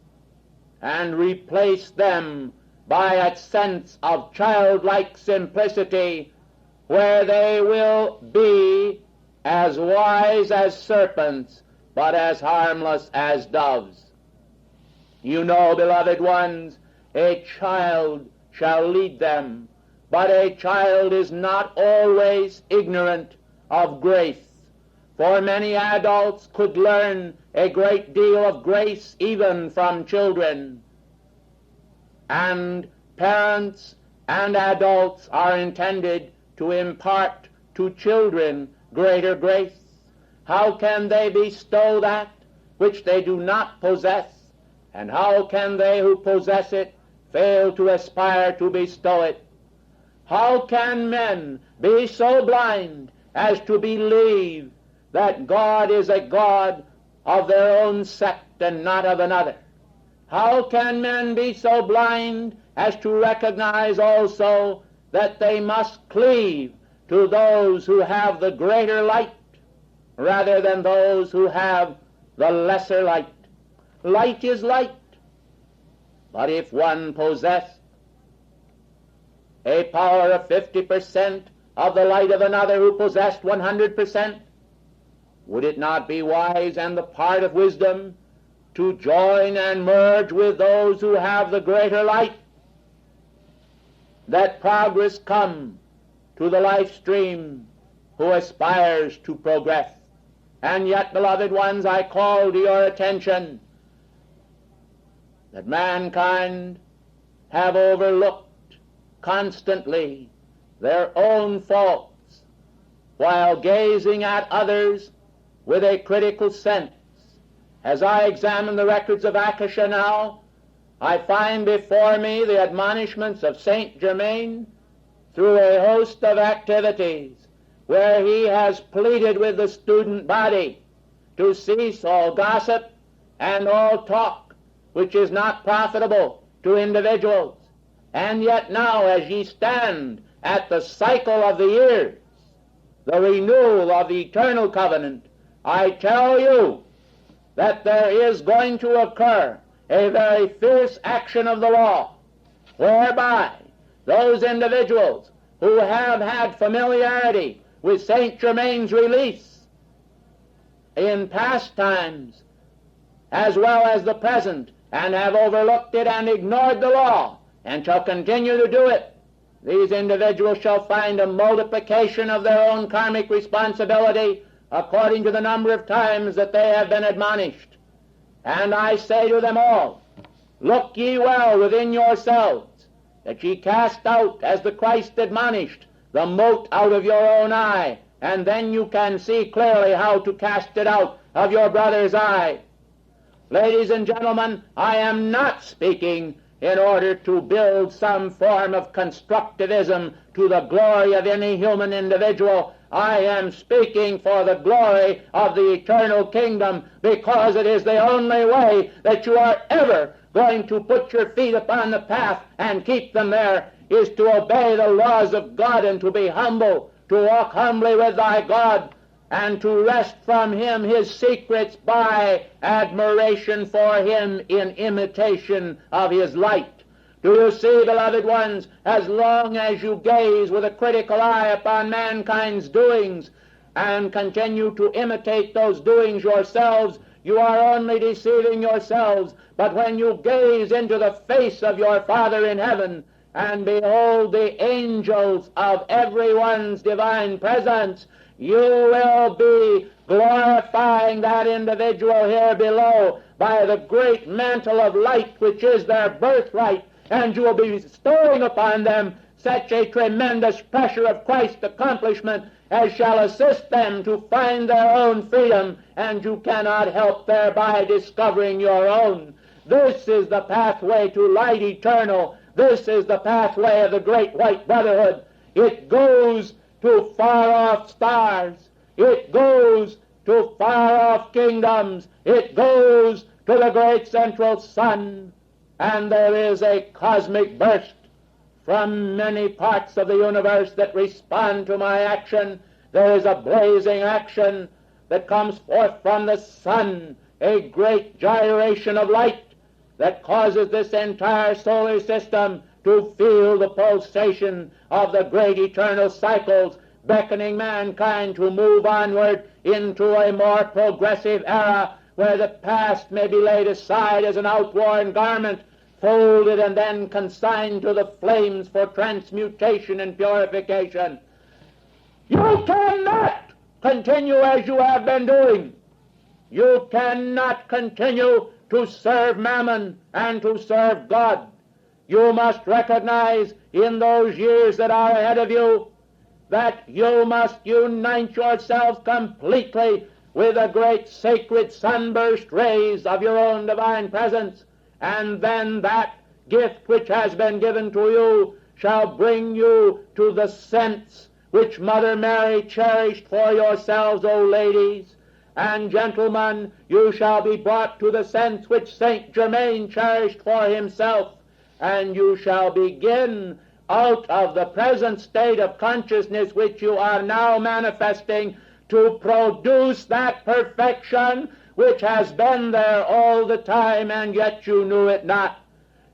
and replace them by a sense of childlike simplicity, where they will be as wise as serpents but as harmless as doves. You know, beloved ones, a child shall lead them, but a child is not always ignorant of grace, for many adults could learn a great deal of grace even from children, and parents and adults are intended to impart to children greater grace. How can they bestow that which they do not possess, and how can they who possess it fail to aspire to bestow it? How can men be so blind as to believe that God is a God of their own sect and not of another? How can men be so blind as to recognize also that they must cleave to those who have the greater light rather than those who have the lesser light? Light is light, but if one possessed a power of 50% of the light of another who possessed 100%, would it not be wise and the part of wisdom to join and merge with those who have the greater light, that progress come to the life stream who aspires to progress? And yet, beloved ones, I call to your attention that mankind have overlooked constantly their own faults while gazing at others with a critical sense. As I examine the records of Akasha now, I find before me the admonishments of Saint Germain through a host of activities where he has pleaded with the student body to cease all gossip and all talk which is not profitable to individuals. And yet now, as ye stand at the cycle of the years, the renewal of the eternal covenant, I tell you that there is going to occur a very fierce action of the law, whereby those individuals who have had familiarity with Saint Germain's release in past times as well as the present, and have overlooked it and ignored the law, and shall continue to do it, these individuals shall find a multiplication of their own karmic responsibility according to the number of times that they have been admonished. And I say to them all, look ye well within yourselves, that ye cast out, as the Christ admonished, the mote out of your own eye, and then you can see clearly how to cast it out of your brother's eye. Ladies and gentlemen, I am not speaking in order to build some form of constructivism to the glory of any human individual. I am speaking for the glory of the eternal kingdom, because it is the only way that you are ever going to put your feet upon the path and keep them there, is to obey the laws of God and to be humble, to walk humbly with thy God, and to wrest from him his secrets by admiration for him in imitation of his light. Do you see, beloved ones, as long as you gaze with a critical eye upon mankind's doings and continue to imitate those doings yourselves, you are only deceiving yourselves. But when you gaze into the face of your Father in heaven and behold the angels of everyone's divine presence, you will be glorifying that individual here below by the great mantle of light which is their birthright, and you will be bestowing upon them such a tremendous pressure of Christ's accomplishment as shall assist them to find their own freedom, and you cannot help thereby discovering your own. This is the pathway to light eternal. This is the pathway of the great white brotherhood. It goes to far-off stars. It goes to far-off kingdoms. It goes to the great central sun. And there is a cosmic burst from many parts of the universe that respond to my action. There is a blazing action that comes forth from the sun, a great gyration of light that causes this entire solar system to feel the pulsation of the great eternal cycles, beckoning mankind to move onward into a more progressive era where the past may be laid aside as an outworn garment, folded and then consigned to the flames for transmutation and purification. You cannot continue as you have been doing. You cannot continue to serve Mammon and to serve God. You must recognize in those years that are ahead of you that you must unite yourselves completely with the great sacred sunburst rays of your own divine presence, and then that gift which has been given to you shall bring you to the sense which Mother Mary cherished for yourselves, O ladies. And gentlemen, you shall be brought to the sense which Saint Germain cherished for himself, and you shall begin out of the present state of consciousness which you are now manifesting to produce that perfection which has been there all the time, and yet you knew it not.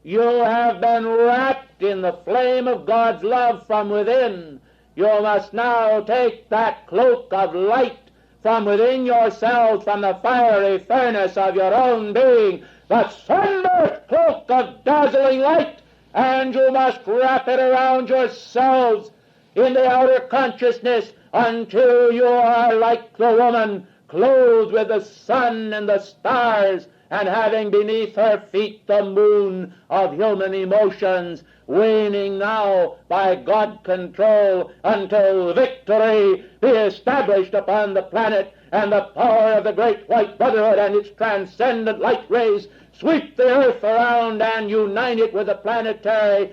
You have been wrapped in the flame of God's love from within. You must now take that cloak of light from within yourselves, from the fiery furnace of your own being, the sunburst cloak of dazzling light, and you must wrap it around yourselves in the outer consciousness until you are like the woman, clothed with the sun and the stars, and having beneath her feet the moon of human emotions, waning now by God control until victory be established upon the planet, and the power of the great white brotherhood and its transcendent light rays sweep the earth around and unite it with the planetary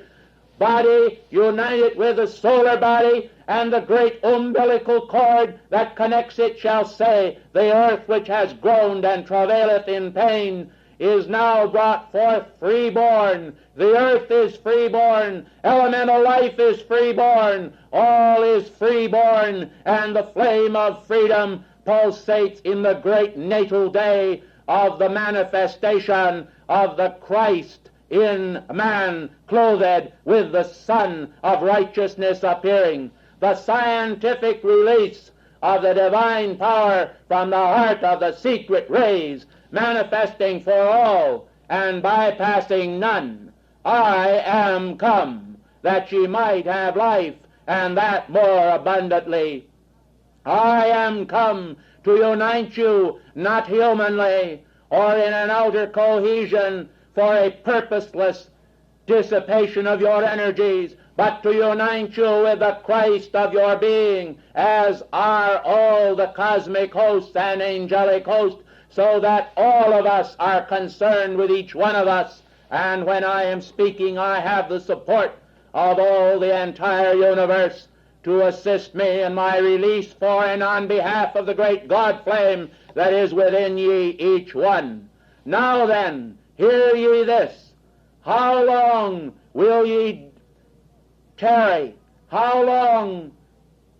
body, unite it with the solar body, and the great umbilical cord that connects it shall say, the earth which has groaned and travaileth in pain is now brought forth freeborn. The earth is freeborn. Elemental life is freeborn. All is freeborn, and the flame of freedom pulsates in the great natal day of the manifestation of the Christ in man, clothed with the Sun of righteousness appearing. The scientific release of the divine power from the heart of the secret rays, manifesting for all and bypassing none. I am come that ye might have life, and that more abundantly. I am come to unite you, not humanly or in an outer cohesion for a purposeless dissipation of your energies, but to unite you with the Christ of your being, as are all the cosmic hosts and angelic hosts, so that all of us are concerned with each one of us. And when I am speaking, I have the support of all the entire universe to assist me in my release for and on behalf of the great God flame that is within ye each one. Now then, hear ye this. How long will ye tarry? How long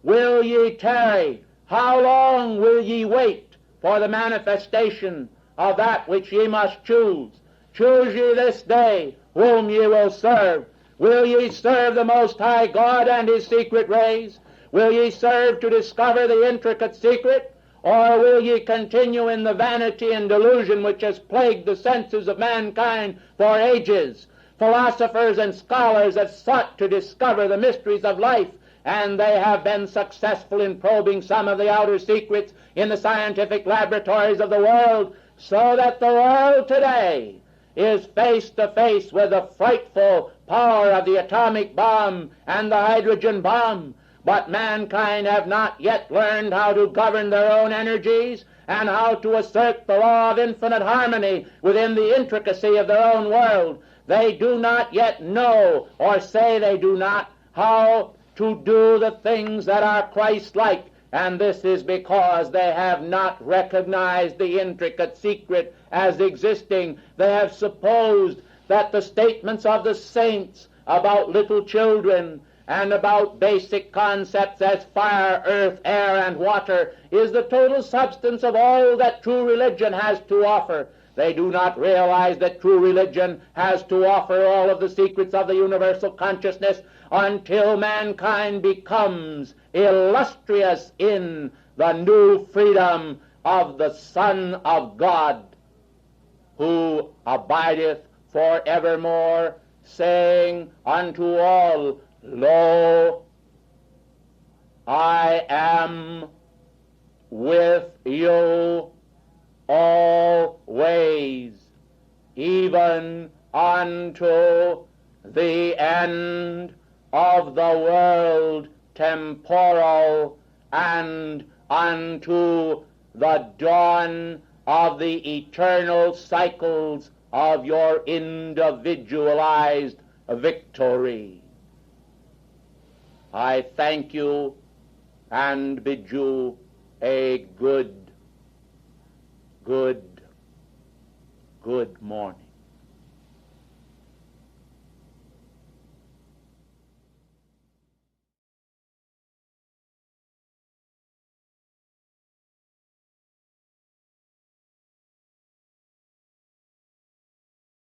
will ye tarry? How long will ye wait for the manifestation of that which ye must choose? Choose ye this day whom ye will serve. Will ye serve the Most High God and His secret rays? Will ye serve to discover the intricate secret? Or will ye continue in the vanity and delusion which has plagued the senses of mankind for ages? Philosophers and scholars have sought to discover the mysteries of life, and they have been successful in probing some of the outer secrets in the scientific laboratories of the world, so that the world today is face to face with the frightful power of the atomic bomb and the hydrogen bomb. But mankind have not yet learned how to govern their own energies and how to assert the law of infinite harmony within the intricacy of their own world. They do not yet know, or say they do not, how to do the things that are Christ-like, and this is because they have not recognized the intricate secret as existing. They have supposed that the statements of the saints about little children and about basic concepts as fire, earth, air, and water is the total substance of all that true religion has to offer. They do not realize that true religion has to offer all of the secrets of the universal consciousness until mankind becomes illustrious in the new freedom of the Son of God, who abideth forevermore, saying unto all, Lo, I am with you always, even unto the end of the world temporal, and unto the dawn of the eternal cycles of your individualized victory. I thank you and bid you a good morning.